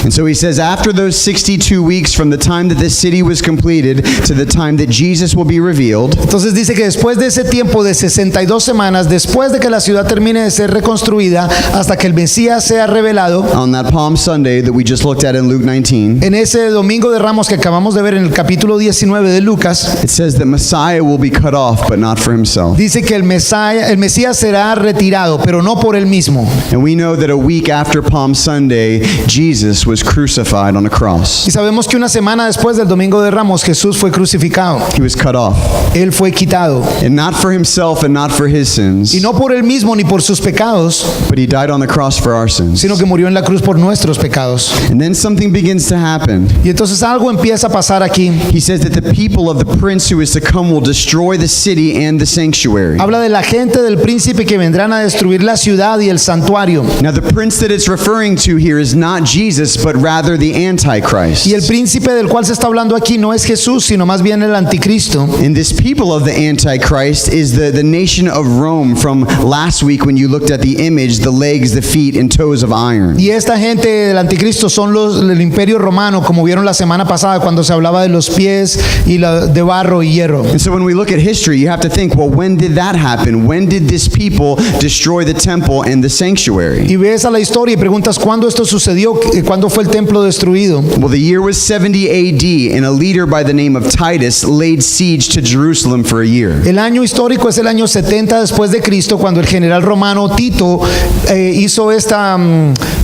And so he says, after those 62 weeks from the time that this city was completed to the time that Jesus will be revealed, Entonces dice que después de ese tiempo de 62 semanas, después de que la ciudad termine de ser reconstruida, hasta que el Mesías sea revelado, on that Palm Sunday that we just looked at in Luke 19, en ese domingo de Ramos que acabamos de ver en el capítulo 19 de Lucas, it says that Messiah will be cut off, but not for himself. dice que el Mesías será retirado, pero no por él mismo. And we know that a week after Palm Sunday, Jesus was crucified on a cross. Y sabemos que una semana después del domingo de Ramos, Jesús fue crucificado. He was cut off. Él fue quitado. And not for himself and not for his sins, Y no por él mismo ni por sus pecados, but he died on the cross for our sins. sino que murió en la cruz por nuestros pecados. And then something begins to happen. Y entonces algo empieza a pasar aquí. He says that the people of the prince who is to come will destroy the city and the sanctuary. Habla de la gente del príncipe que vendrán a destruir la ciudad y el santuario. Now the prince that it's referring to here is not Jesus, but rather the Antichrist. Y el príncipe del cual se está hablando aquí no es Jesús, sino más bien el anticristo. And this people of the Antichrist is the nation of Rome from last week when you looked at the image, the legs, the feet, and toes of iron. Y esta gente del anticristo son el imperio romano, como vieron la semana pasada cuando se hablaba de los pies y de barro y hierro. And so when we look at history, you have to think, well, when did that happen? When did this people destroy the temple and the sanctuary? Y ves a la historia y preguntas cuándo esto sucedió, cuándo fue el templo destruido. Well, the year was 70 AD, and a leader by the name of Titus laid siege to Jerusalem for a year. El año histórico es el año 70 después de Cristo, cuando el general romano Tito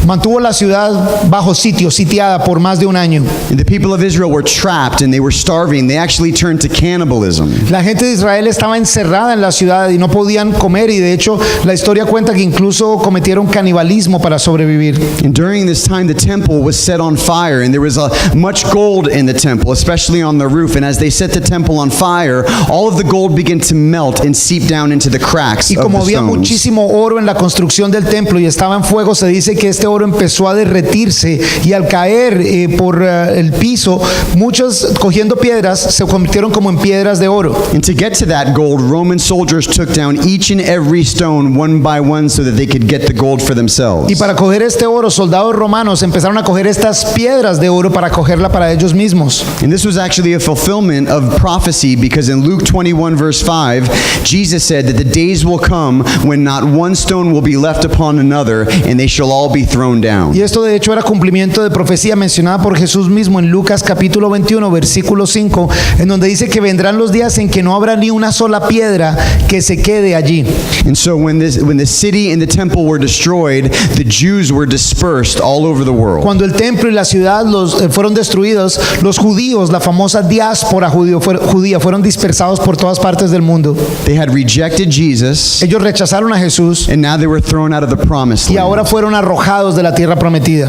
mantuvo la ciudad bajo sitio, sitiada por más de un año. And the people of Israel were trapped and they were starving. They actually turned to cannibalism. La gente de Israel estaba encerrada en la ciudad y no podían comer, y de hecho la historia cuenta que incluso cometieron canibalismo para sobrevivir. And during this time, the temple was set on fire, and there was much gold in the temple, especially on the roof. And as they set the temple on fire, all of the gold began to melt and seep down into the cracks Y of como the había stones. muchísimo oro en la construcción del templo y estaba en fuego, se dice que este oro empezó a derretirse, y al caer por el piso, muchos cogiendo piedras se convirtieron como en piedras de oro. And to get to that gold, Roman soldiers took down each and every stone one by one so that they could get the gold for themselves. Y para coger este oro, soldados romanos empezaron a coger estas piedras de oro para cogerla para ellos mismos. And this was actually a fulfillment of prophecy, because in Luke 21 verse 5, Jesus said that the days will come when not one stone will be left upon another, and they shall all be thrown down. Y esto de hecho era cumplimiento de profecía mencionada por Jesús mismo en Lucas capítulo 21 versículo 5, en donde dice que vendrán los días en que no habrá ni una sola piedra que se quede allí. And so when the city and the temple were destroyed, the Jews were dispersed all over the world. Cuando el templo y la ciudad fueron destruidos, los judíos, la famosa diáspora judía, fueron dispersados por todas partes del mundo. They had rejected Jesus, Ellos rechazaron a Jesús and now they were thrown out of the promised y land. ahora fueron arrojados de la tierra prometida.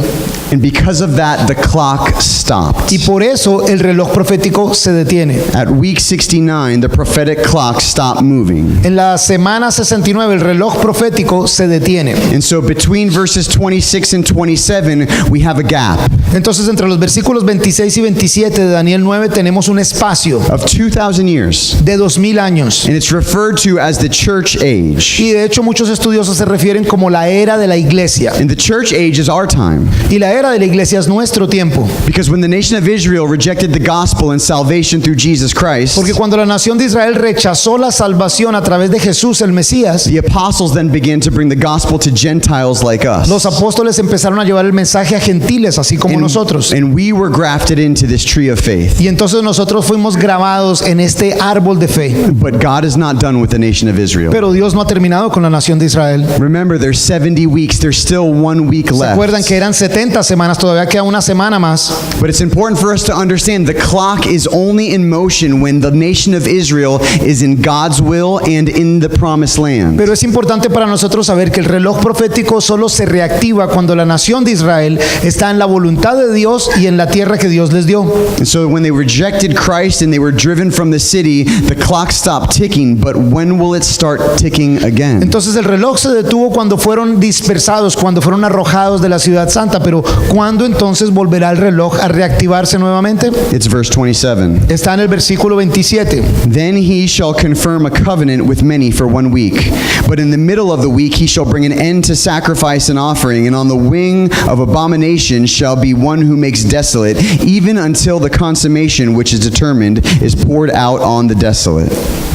And because of that, the clock stopped. Y por eso el reloj profético se detiene. At week 69, the prophetic clock stopped moving. En la semana 69 el reloj profético se detiene. And so between verses 26 and 27, we have a gap Entonces entre los versículos 26 y 27 de Daniel 9 tenemos un espacio of 2,000 years. de 2000 años. And it's referred to as the church age. Y de hecho muchos estudiosos se refieren como la era de la iglesia. And the church age is our time. Y la era de la iglesia es nuestro tiempo. Because when the nation of Israel rejected the gospel and salvation through Jesus Christ, Porque cuando la nación de Israel rechazó la salvación a través de Jesús el Mesías, the apostles then began to bring the gospel to Gentiles like us. los apóstoles empezaron a llevar el mensaje a gentiles, así como nosotros. And we were grafted into this tree of faith. Y entonces nosotros fuimos grabados en este árbol de fe. But God is not done with the nation of Israel. Pero Dios no ha terminado con la nación de Israel. Remember, there's 70 weeks. There's still 1 week ¿Se acuerdan left. que eran 70 semanas? Todavía queda una semana más. But it's important for us to understand the clock is only in motion when the nation of Israel is in God's will and in the promised land. Pero es importante para nosotros saber que el reloj profético solo se reactiva cuando la nación de Israel está en la voluntad de Dios y en la tierra que Dios les dio. And so when they rejected Christ and they were driven from the city, the clock stopped ticking. But when will it start ticking again? Entonces el reloj se detuvo cuando fueron dispersados, cuando fueron arrojados de la ciudad santa. Pero ¿cuándo entonces volverá el reloj a reactivarse nuevamente? It's verse 27. Está en el versículo 27. Then he shall confirm a covenant with many for 1 week. But in the middle of the week he shall bring an end to sacrifice and offering, and on the wing of abomination shall be one who makes desolate, even until the consummation which is determined is poured out on the desolate.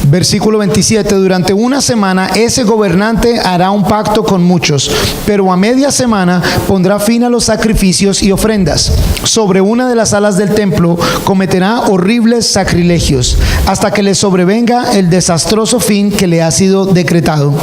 Versículo 27. Durante una semana ese gobernante hará un pacto con muchos, pero a media semana pondrá fin a los sacrificios y ofrendas. Sobre una de las alas del templo cometerá horribles sacrilegios, hasta que le sobrevenga el desastroso fin que le ha sido decretado.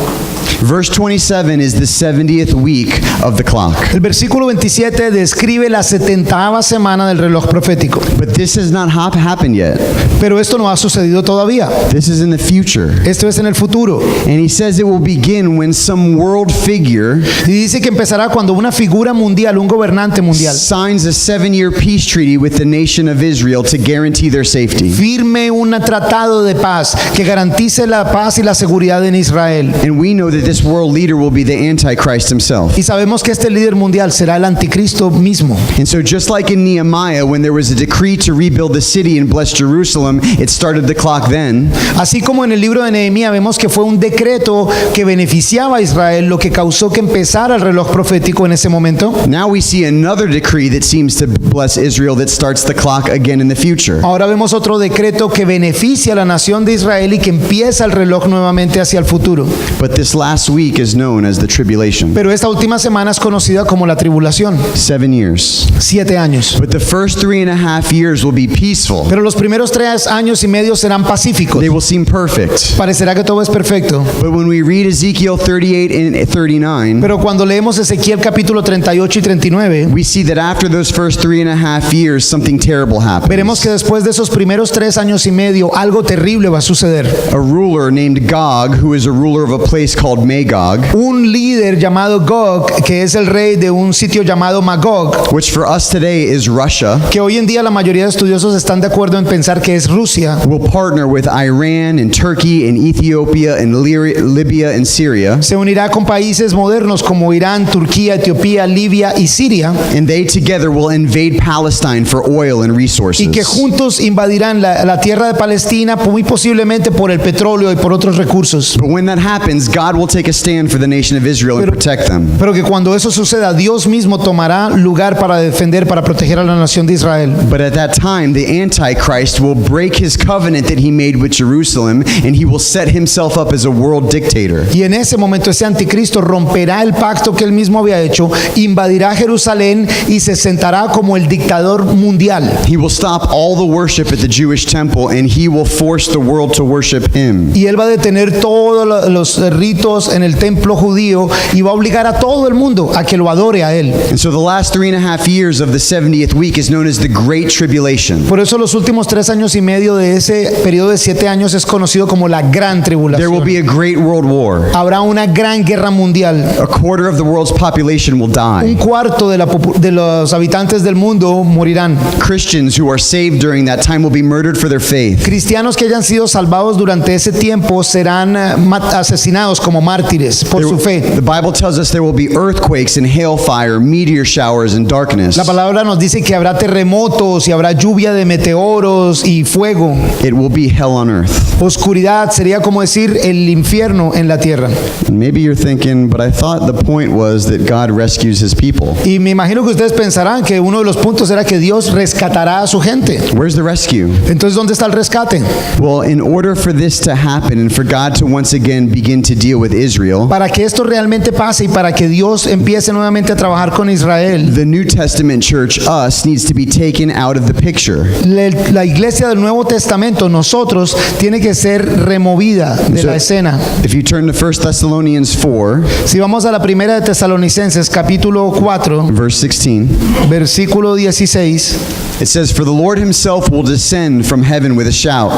Verse 27 is the 70th week of the clock. El versículo 27 describe la 70ª semana del reloj profético. But this has not happened yet. Pero esto no ha sucedido todavía. This is in the future. Esto es en el futuro. And he says it will begin when some world figure Y dice que empezará cuando una figura mundial, un gobernante mundial, signs a 7-year peace treaty with the nation of Israel to guarantee their safety. firme un tratado de paz que garantice la paz y la seguridad en Israel. And we know that this world leader will be the Antichrist himself. Y sabemos que este líder mundial será el anticristo mismo. And so just like in Nehemiah, when there was a decree to rebuild the city and bless Jerusalem, it started the clock then. Así como en el libro de Nehemías vemos que fue un decreto que beneficiaba a Israel, lo que causó que empezara el reloj profético en ese momento. Now we see another decree that seems to bless Israel that starts the clock again in the future. Ahora vemos otro decreto que beneficia a la nación de Israel y que empieza el reloj nuevamente hacia el futuro. But this last week is known as the tribulation. Pero esta última semana es conocida como la tribulación. 7 years. 7 años. But the first 3.5 years will be peaceful. Pero los primeros 3 años y medio serán pacíficos. They will seem perfect. Parecerá que todo es perfecto. But when we read Ezekiel 38 and 39, Pero cuando leemos Ezequiel capítulo 38 y 39, we see that after those first 3.5 years, something terrible veremos happens. que después de esos primeros 3 años y medio, algo terrible va a suceder. A ruler named Gog, who is a ruler of a place called Magog, Un líder llamado Gog, que es el rey de un sitio llamado Magog, which for us today is Russia, que hoy en día la mayoría de estudiosos están de acuerdo en pensar que es Rusia, will partner with Iran and Turkey and Ethiopia and Libya and Syria, se unirá con países modernos como Irán, Turquía, Etiopía, Libia y Siria, and they together will invade Palestine for oil and resources. y que juntos invadirán la tierra de Palestina, muy posiblemente por el petróleo y por otros recursos. But when that happens, God will take a stand for the nation of Israel and protect them. Pero que cuando eso suceda, Dios mismo tomará lugar para defender, para proteger a la nación de Israel. But at that time, the Antichrist will break his covenant that he made with Jerusalem, and he will set himself up as a world dictator. Y en ese momento ese anticristo romperá el pacto que él mismo había hecho, invadirá Jerusalén y se sentará como el dictador mundial. He will stop all the worship at the Jewish temple, and he will force the world to worship him. Y él va a detener todos los ritos en el templo judío y va a obligar a todo el mundo a que lo adore a él. And so the last 3.5 years of the 70th week is known as the Great Tribulation. Por eso los últimos 3 años y medio de ese periodo de 7 años es conocido como la Gran There will Tribulación. be a great world war. Habrá una gran guerra mundial. A quarter of the world's population will Un die. cuarto de los habitantes del mundo morirán. Christians who are saved during that time will be murdered for their faith. Cristianos que hayan sido salvados durante ese tiempo serán asesinados como mártires por su fe. The Bible tells us there will be earthquakes and hailfire, meteor showers and darkness. La palabra nos dice que habrá terremotos y habrá lluvia de meteoros y fuego. It will be hell on earth. Oscuridad sería como decir el infierno en la tierra. And maybe you're thinking, but I thought the point was that God rescues his people. Y me imagino que ustedes pensarán que uno de los puntos era que Dios rescatará a su gente. Where's the rescue? Entonces, ¿dónde está el rescate? Well, in order for this to happen and for God to once again begin to deal with Israel, Para que esto realmente pase y para que Dios empiece nuevamente a trabajar con Israel, the New Testament church, us, needs to be taken out of the picture. la iglesia del Nuevo Testamento, nosotros, tiene que ser removida de la escena. If you turn to 1 Thessalonians 4, Si vamos a la primera de Tesalonicenses, capítulo 4, verse 16, versículo 16, it says, "For the Lord himself will descend from heaven with a shout,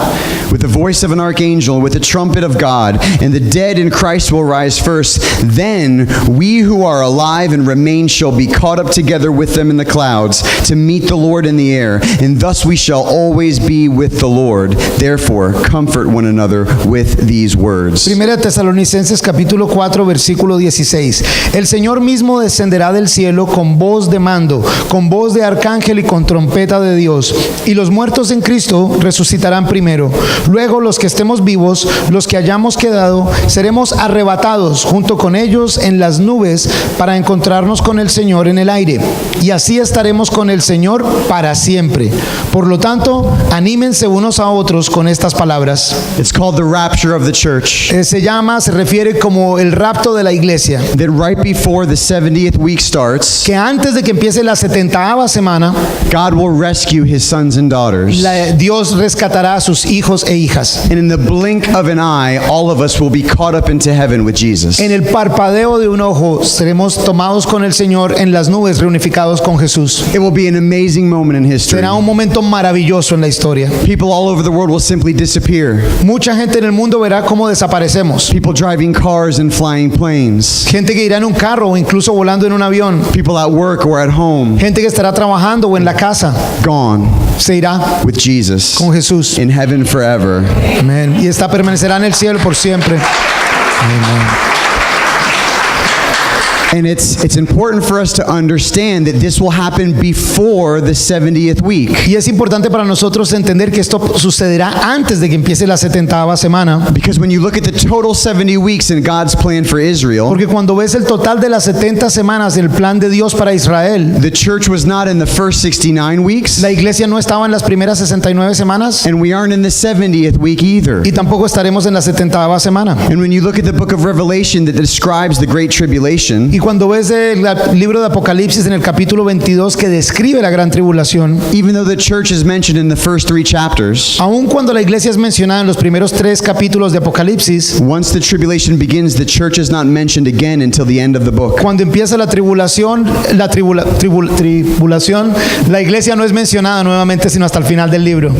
with the voice of an archangel, with the trumpet of God, and the dead in Christ will rise first. Then we who are alive and remain shall be caught up together with them in the clouds to meet the Lord in the air, and thus we shall always be with the Lord. Therefore, comfort one another with these words." Primera de Tesalonicenses capítulo 4 versículo 16. El Señor mismo descenderá del cielo con voz de mando, con voz de arcángel y con trompeta de Dios. Y los muertos en Cristo resucitarán primero. Luego los que estemos vivos, los que hayamos quedado, seremos arrebatados junto con ellos en las nubes para encontrarnos con el Señor en el aire. Y así estaremos con el Señor para siempre. Por lo tanto, anímense unos a otros con estas palabras. It's called the rapture of the church. Se refiere como el rapto de la iglesia. That right before the 70th week starts, Que antes de que empiece la 70ª semana, God will rescue his sons and daughters. Dios rescatará a sus hijos e hijas. And in the blink of an eye, all of us will be caught up into heaven with Jesus. En el parpadeo de un ojo seremos tomados con el Señor en las nubes, reunificados con Jesús. It will be an amazing moment in history. Será un momento maravilloso en la historia. People all over the world will simply disappear. Mucha gente en el mundo verá cómo desaparecemos. People driving cars and flying planes. Gente que irá en un carro o incluso volando en un avión. People at work or at home. Gente que estará trabajando o en la casa. Gone Se irá with Jesus con Jesús. in heaven forever. Amén. Y esta permanecerá en el cielo por siempre. Amén. And it's important for us to understand that this will happen before the 70th week. Y es importante para nosotros entender que esto sucederá antes de que empiece la 70ª semana. Because when you look at the total 70 weeks in God's plan for Israel, Porque cuando ves el total de las 70 semanas del plan de Dios para Israel, the church was not in the first 69 weeks, la iglesia no estaba en las primeras 69 semanas and we aren't in the 70th week either. y tampoco estaremos en la 70ª semana. And when you look at the book of Revelation that describes the Great Tribulation, Y cuando ves el libro de Apocalipsis en el capítulo 22 que describe la gran tribulación, even though the church is mentioned in the first 3 chapters, aun cuando la iglesia es mencionada en los primeros 3 capítulos de Apocalipsis, once the tribulation begins, the church is not mentioned again until the end of the book. cuando empieza la tribulación, la iglesia no es mencionada nuevamente sino hasta el final del libro.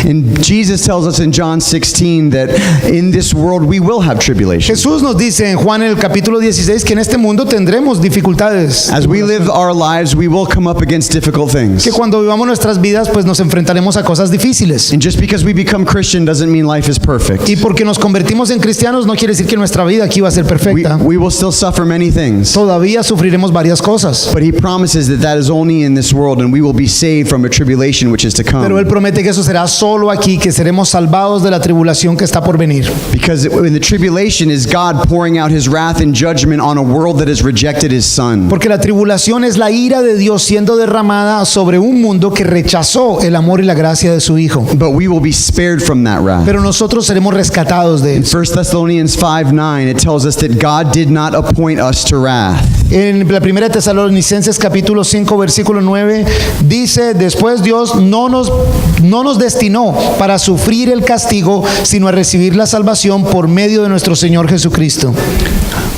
And Jesus tells us in John 16 that in this world we will have tribulation. Jesús nos dice en Juan el capítulo 16 que en este mundo tendremos dificultades. As we live our lives, we will come up against difficult things. Que cuando vivamos nuestras vidas pues nos enfrentaremos a cosas difíciles. And just because we become Christian doesn't mean life is perfect. Y porque nos convertimos en cristianos no quiere decir que nuestra vida aquí va a ser perfecta. We will still suffer many things. Todavía sufriremos varias cosas. But he promises that that is only in this world and we will be saved from a tribulation which is to Pero Él come. promete que eso será solo aquí, que seremos salvados de la tribulación que está por venir. Because in the tribulation is God pouring out his wrath and judgment on a world that has rejected his son. Porque la tribulación es la ira de Dios siendo derramada sobre un mundo que rechazó el amor y la gracia de su Hijo. But we will be spared from that wrath. Pero nosotros seremos rescatados de In eso. 1 Thessalonians 5:9 it tells us that God did not appoint us to wrath. En la primera de Tesalonicenses capítulo 5 versículo 9 dice, después Dios no nos destinó para sufrir el castigo, sino a recibir la salvación por medio de nuestro Señor Jesucristo.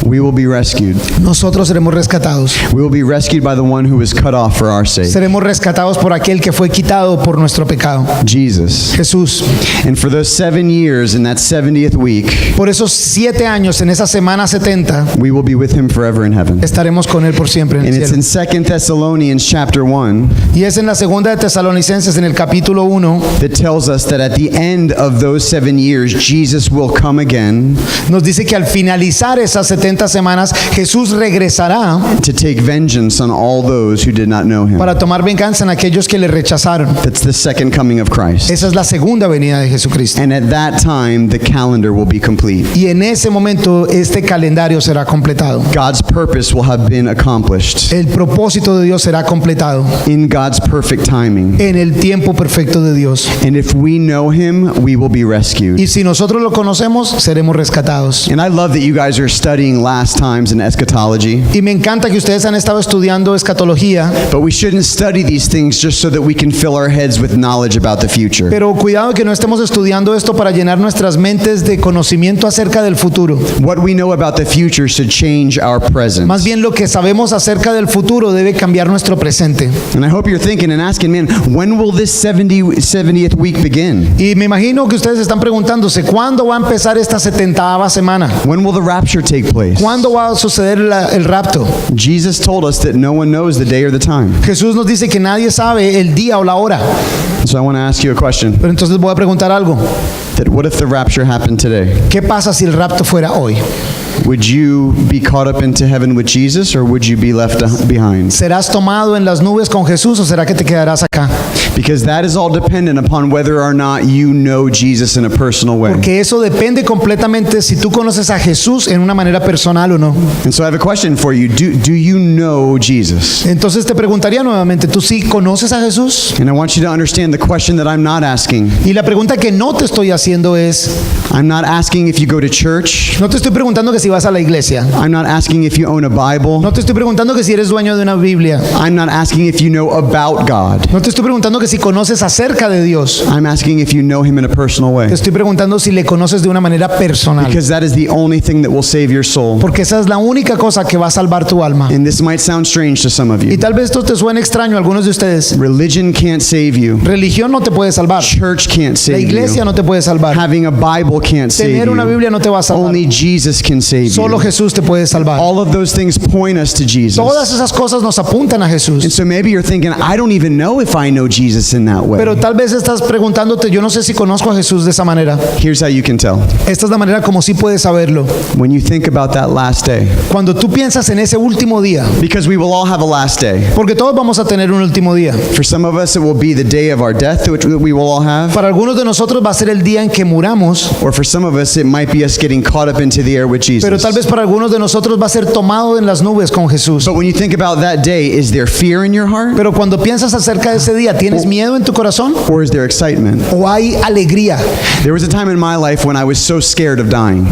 We will be rescued. Nosotros seremos rescatados. We will be rescued by the one who was cut off for our sake, Seremos rescatados por aquel que fue quitado por nuestro pecado, Jesus. Jesús. And for those 7 years in that 70th week, Por esos 7 años en esa semana 70 we will be with him forever in heaven. estaremos con Él por siempre en And el it's cielo. in 2 Thessalonians chapter 1 Y es en la segunda de Tesalonicenses en el capítulo 1 that tells us that at the end of those 7 years, Jesus will come again nos dice que al finalizar esas 70 semanas Jesús regresará to take vengeance on all those who did not know him. para tomar venganza en aquellos que le rechazaron. That's the second coming of Christ. Esa es la segunda venida de Jesucristo. And at that time, the calendar will be complete. Y en ese momento este calendario será completado. God's purpose will have been accomplished El propósito de Dios será completado in God's perfect timing. en el tiempo perfecto de Dios. And if we know him, we will be rescued. Y si nosotros lo conocemos, seremos rescatados. And I love that you guys are studying last times in eschatology, Y me encanta que ustedes han estado estudiando escatología, but we shouldn't study these things just so that we can fill our heads with knowledge about the future. pero cuidado que no estemos estudiando esto para llenar nuestras mentes de conocimiento acerca del futuro. What we know about the future should change our present. Más bien lo que sabemos acerca del futuro debe cambiar nuestro presente. And I hope you're thinking and asking, man, when will this 70th week begin? Y me imagino que ustedes están preguntándose, ¿cuándo va a empezar esta 70ª semana? When will the rapture take place? ¿Cuándo va a suceder el rapto? Jesus told us that no one knows the day or the time. Jesús nos dice que nadie sabe el día o la hora. So I want to ask you a question. Pero entonces voy a preguntar algo. That what if the rapture happened today? ¿Qué pasa si el rapto fuera hoy? Would you be caught up into heaven with Jesus or would you be left behind? ¿Serás tomado en las nubes con Jesús o será que te quedarás acá? Because that is all dependent upon whether or not you know Jesus in a personal way. Porque eso depende completamente si tú conoces a Jesús en una manera personal o no. And so I have a question for you. Do you know Jesus? Entonces te preguntaría nuevamente, ¿tú sí conoces a Jesús? And I want you to understand the question that I'm not asking. Y la pregunta que no te estoy haciendo es, I'm not asking if you go to church. no te estoy preguntando que si vas a la iglesia. I'm not asking if you own a Bible. No te estoy preguntando que si eres dueño de una Biblia. I'm not asking if you know about God. No te estoy preguntando que si conoces acerca de Dios. I'm asking if you know him in a personal way. Te estoy preguntando si le conoces de una manera personal. Because that is the only thing that will save your soul. Porque esa es la única cosa que va a salvar tu alma. And this might sound strange to some of Y you. tal vez esto te suene extraño a algunos de ustedes. Religion can't save you. Religión no te puede salvar. Church can't La save iglesia you. no te puede salvar. Having a Bible can't save Tener una you. Biblia no te va a salvar. Only Jesus can save Solo you. Jesús te puede salvar. All of those things point us to Todas Jesus. esas cosas nos apuntan a And Jesús. so maybe you're thinking, I don't even know if if I know Jesus in that way. Pero tal vez estás preguntándote, yo no sé si conozco a Jesús de esa manera. Here's how you can tell. Esta es la manera como sí puedes saberlo. When you think about that last day. Cuando tú piensas en ese último día, Because we will all have a last day. porque todos vamos a tener un último día. For some of us, it will be the day of our death, which we will all have. Para algunos de nosotros va a ser el día en que muramos, Or for some of us, it might be us getting caught up into the air with Jesus. pero tal vez para algunos de nosotros va a ser tomado en las nubes con Jesús. But when you think about that day, is there fear in your heart? Pero cuando piensas acerca de ese día, ¿tienes miedo en tu corazón Or is there excitement? o hay alegría? There was a time in my life when I was so scared of dying.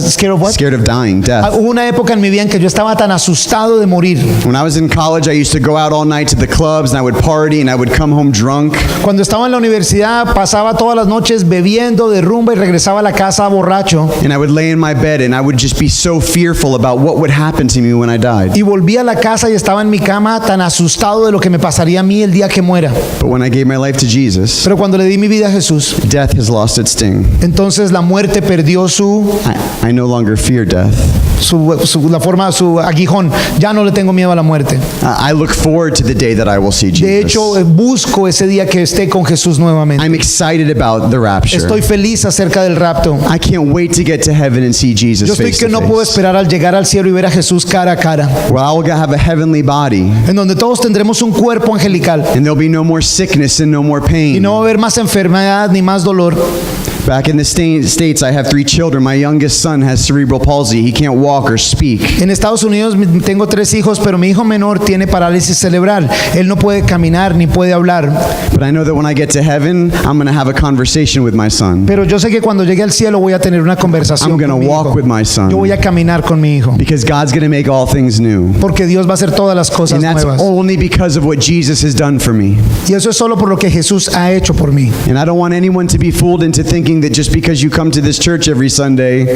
Scared of what? Scared of dying, death. Hubo una época en mi vida en que yo estaba tan asustado de morir. When I was in college, I used to go out all night to the clubs and I would party and I would come home drunk. Cuando estaba en la universidad pasaba todas las noches bebiendo de rumba y regresaba a la casa borracho. And I would lay in my bed and I would just be so fearful about what would happen to me when I died. Y volví a la casa y estaba en mi cama tan asustado de lo que me pasaría a mí el día que muera. But when I gave my life to Jesus, Pero cuando le di mi vida a Jesús, death has lost its sting. entonces la muerte perdió su I no longer fear death. su aguijón. Ya no le tengo miedo a la muerte. I look forward to the day that I will see De Jesus. hecho, busco ese día que esté con Jesús nuevamente. I'm excited about the rapture. Estoy feliz acerca del rapto. I can't wait to get to heaven and see Jesus Yo estoy face que to no puedo face. esperar al llegar al cielo y ver a Jesús cara a cara, Well, I will have a heavenly body en donde todos tendremos un cuerpo angelical and there'll be no more sickness and no more y pain. no va a haber más enfermedad ni más dolor. Back in the States, I have 3 children. My youngest son has cerebral palsy. He can't walk or speak. En Estados Unidos tengo 3 hijos, pero mi hijo menor tiene parálisis cerebral. Él no puede caminar ni puede hablar. But I know that when I get to heaven, I'm going to have a conversation with my son. Pero yo sé que cuando llegue al cielo voy a tener una conversación I'm con gonna mi walk hijo. with my son. Yo voy a caminar con mi hijo, Because God's going to make all things new. porque Dios va a hacer todas las cosas And that's nuevas. only because of what Jesus has done for me. Y eso es solo por lo que Jesús ha hecho por mí. And I don't want anyone to be fooled into thinking that just because you come to this church every Sunday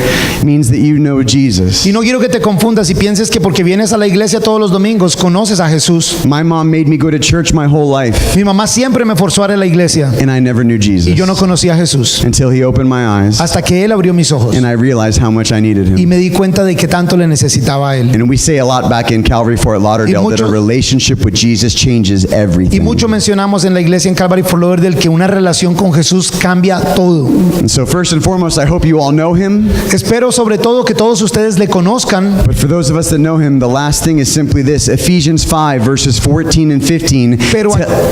means that you know Jesus. Y no quiero que te confundas y pienses que porque vienes a la iglesia todos los domingos conoces a Jesús. My mom made me go to church my whole life, Mi mamá siempre me forzó a ir a la iglesia and I never knew Jesus y yo no conocía a Jesús until he opened my eyes, hasta que Él abrió mis ojos and I realized how much I needed y him. me di cuenta de que tanto le necesitaba a Él. And we say a lot back in Calvary Fort Lauderdale that a relationship with Jesus changes Y everything. mucho mencionamos en la iglesia en Calvary Fort Lauderdale que una relación con Jesús cambia todo. And so first and foremost, I hope you all know him. Espero sobre todo que todos ustedes le conozcan. But for those of us that know him, the last thing is simply this: Ephesians 5 verses 14 and 15.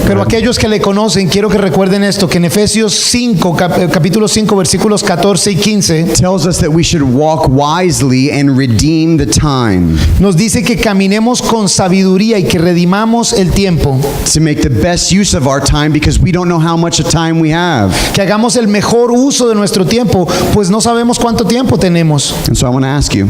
Pero aquellos que le conocen, quiero que recuerden esto, que en Efesios 5, capítulo 5, versículos 14 y 15, tells us that we should walk wisely and redeem the time, nos dice que caminemos con sabiduría y que redimamos el tiempo, to make the best use of our time because we don't know how much time we have. que hagamos el mejor uso de nuestro tiempo, pues no sabemos cuánto tiempo tenemos. And so I want to ask you,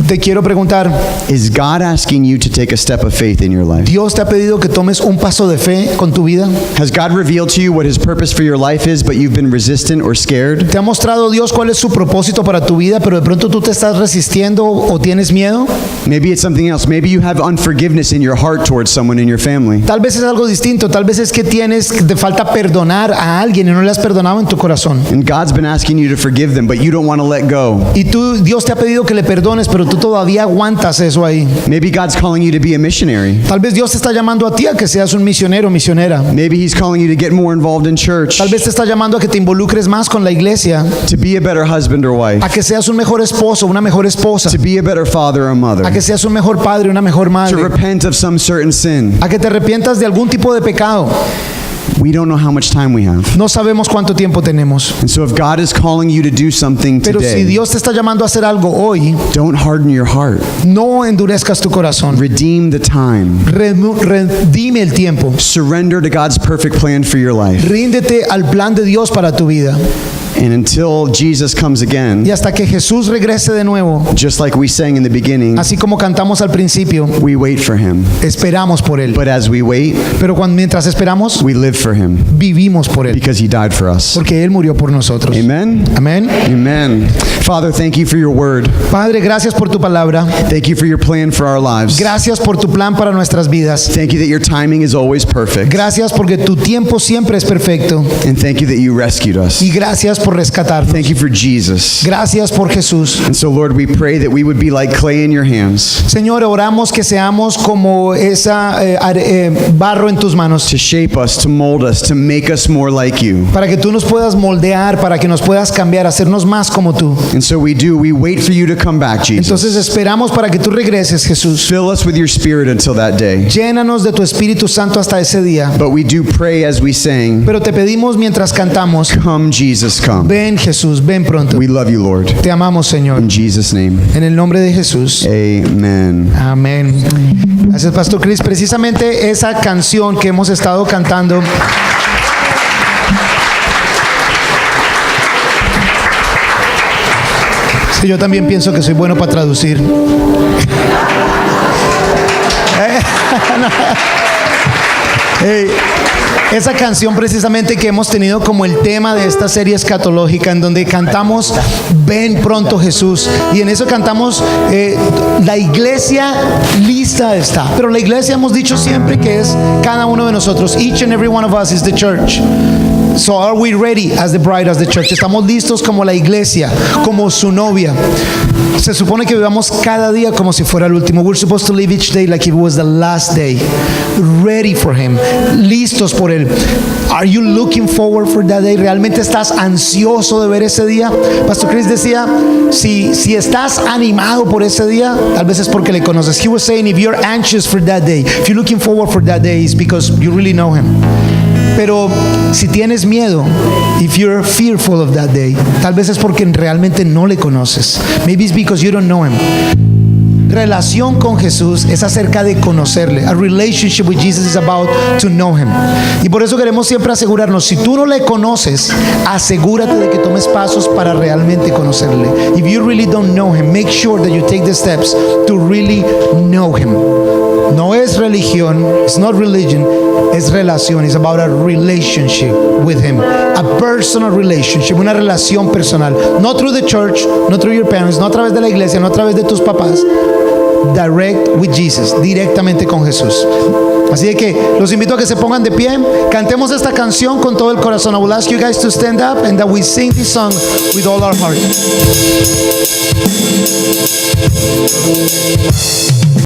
Te quiero preguntar, is God asking you to take a step of faith in your life? ¿Dios te ha pedido que tomes un paso de fe con tu vida? Has God revealed to you what his purpose for your life is, but you've been resistant or scared? ¿Te ha mostrado Dios cuál es su propósito para tu vida, pero de pronto tú te estás resistiendo o tienes miedo? Maybe it's something else. Maybe you have unforgiveness in your heart towards someone in your family. Tal vez es algo distinto, tal vez es que te falta perdonar a alguien y no le has perdonado en tu corazón. And God's been asking you to forgive them, but you don't want to let go. Y Dios te ha pedido que le perdones, pero tú todavía aguantas eso ahí. Maybe God's calling you to be a missionary. Tal vez Dios te está llamando a ti a que seas un misionero o misionera. Maybe he's calling you to get more involved in church, Tal vez te está llamando a que te involucres más con la iglesia, to be a better husband or wife, a que seas un mejor esposo, una mejor esposa, to be a better father or mother, a que seas un mejor padre, una mejor to madre, repent of some certain sin. a que te arrepientas de algún tipo de pecado. We don't know how much time we have. No sabemos cuánto tiempo tenemos. And so if God is calling you to do something Pero si today, Dios te está llamando a hacer algo hoy, don't harden your heart. no endurezcas tu corazón. Redeem the time. Redime el tiempo. Surrender to God's perfect plan for your life. Ríndete al plan de Dios para tu vida. And until Jesus comes again, Y hasta que Jesús regrese de nuevo, just like we sang in the beginning, así como cantamos al principio, we wait for him. esperamos por Él. But as we wait, Pero mientras esperamos, we live for him vivimos por Él. because he died for us. Porque Él murió por nosotros. Amen? Amén. Amen. Father, thank you for your word. Padre, gracias por tu palabra. Thank you for your plan for our lives. Gracias por tu plan para nuestras vidas. Thank you that your timing is always perfect. Gracias porque tu tiempo siempre es perfecto. And thank you that you rescued us. Y gracias por rescatarnos. Thank you for Jesus. Gracias por Jesús. And so, Lord, we pray that we would be like clay in your hands Señor, oramos que seamos como esa barro en tus manos, to shape us, to mold us, to make us more like you. para que tú nos puedas moldear, para que nos puedas cambiar, hacernos más como tú. And so we do. We wait for you to come back, Entonces Jesus. esperamos para que tú regreses, Jesús. Fill us with your spirit until that day. Llénanos de tu Espíritu Santo hasta ese día. But we do pray as we sang, Pero te pedimos mientras cantamos, come, Jesus, come. ven Jesús, ven pronto. We love you, Lord. Te amamos, Señor. In Jesus' name, En el nombre de Jesús. amen. Amén. Gracias, Pastor Chris. Precisamente esa canción que hemos estado cantando, sí, yo también pienso que soy bueno para traducir. Hey, esa canción precisamente que hemos tenido como el tema de esta serie escatológica, en donde cantamos ven pronto Jesús, y en eso cantamos la iglesia lista está, pero la iglesia hemos dicho siempre que es cada uno de nosotros. Each and every one of us is the church. So are we ready as the bride, as the church? Estamos listos como la iglesia, como su novia. Se supone que vivamos cada día como si fuera el último. We're supposed to live each day like it was the last day. Ready for Him. Listos por Él. Are you looking forward for that day? ¿Realmente estás ansioso de ver ese día? Pastor Chris decía, si estás animado por ese día, tal vez es porque le conoces. He was saying, if you're anxious for that day, if you're looking forward for that day, it's because you really know Him. Pero si tienes miedo, if you're fearful of that day, tal vez es porque realmente no le conoces. Maybe it's because you don't know Him. Relación con Jesús es acerca de conocerle. A relationship with Jesus is about to know Him. Y por eso queremos siempre asegurarnos, si tú no le conoces, asegúrate de que tomes pasos para realmente conocerle. If you really don't know Him, make sure that you take the steps to really know Him. No es religión, it's not religion, es relación. It's about a relationship with Him, a personal relationship, una relación personal. Not through the church, not through your parents, no a través de la iglesia, no a través de tus papás. Direct with Jesus, directamente con Jesús. Así de que los invito a que se pongan de pie, cantemos esta canción con todo el corazón. I will ask you guys to stand up and that we sing this song with all our heart.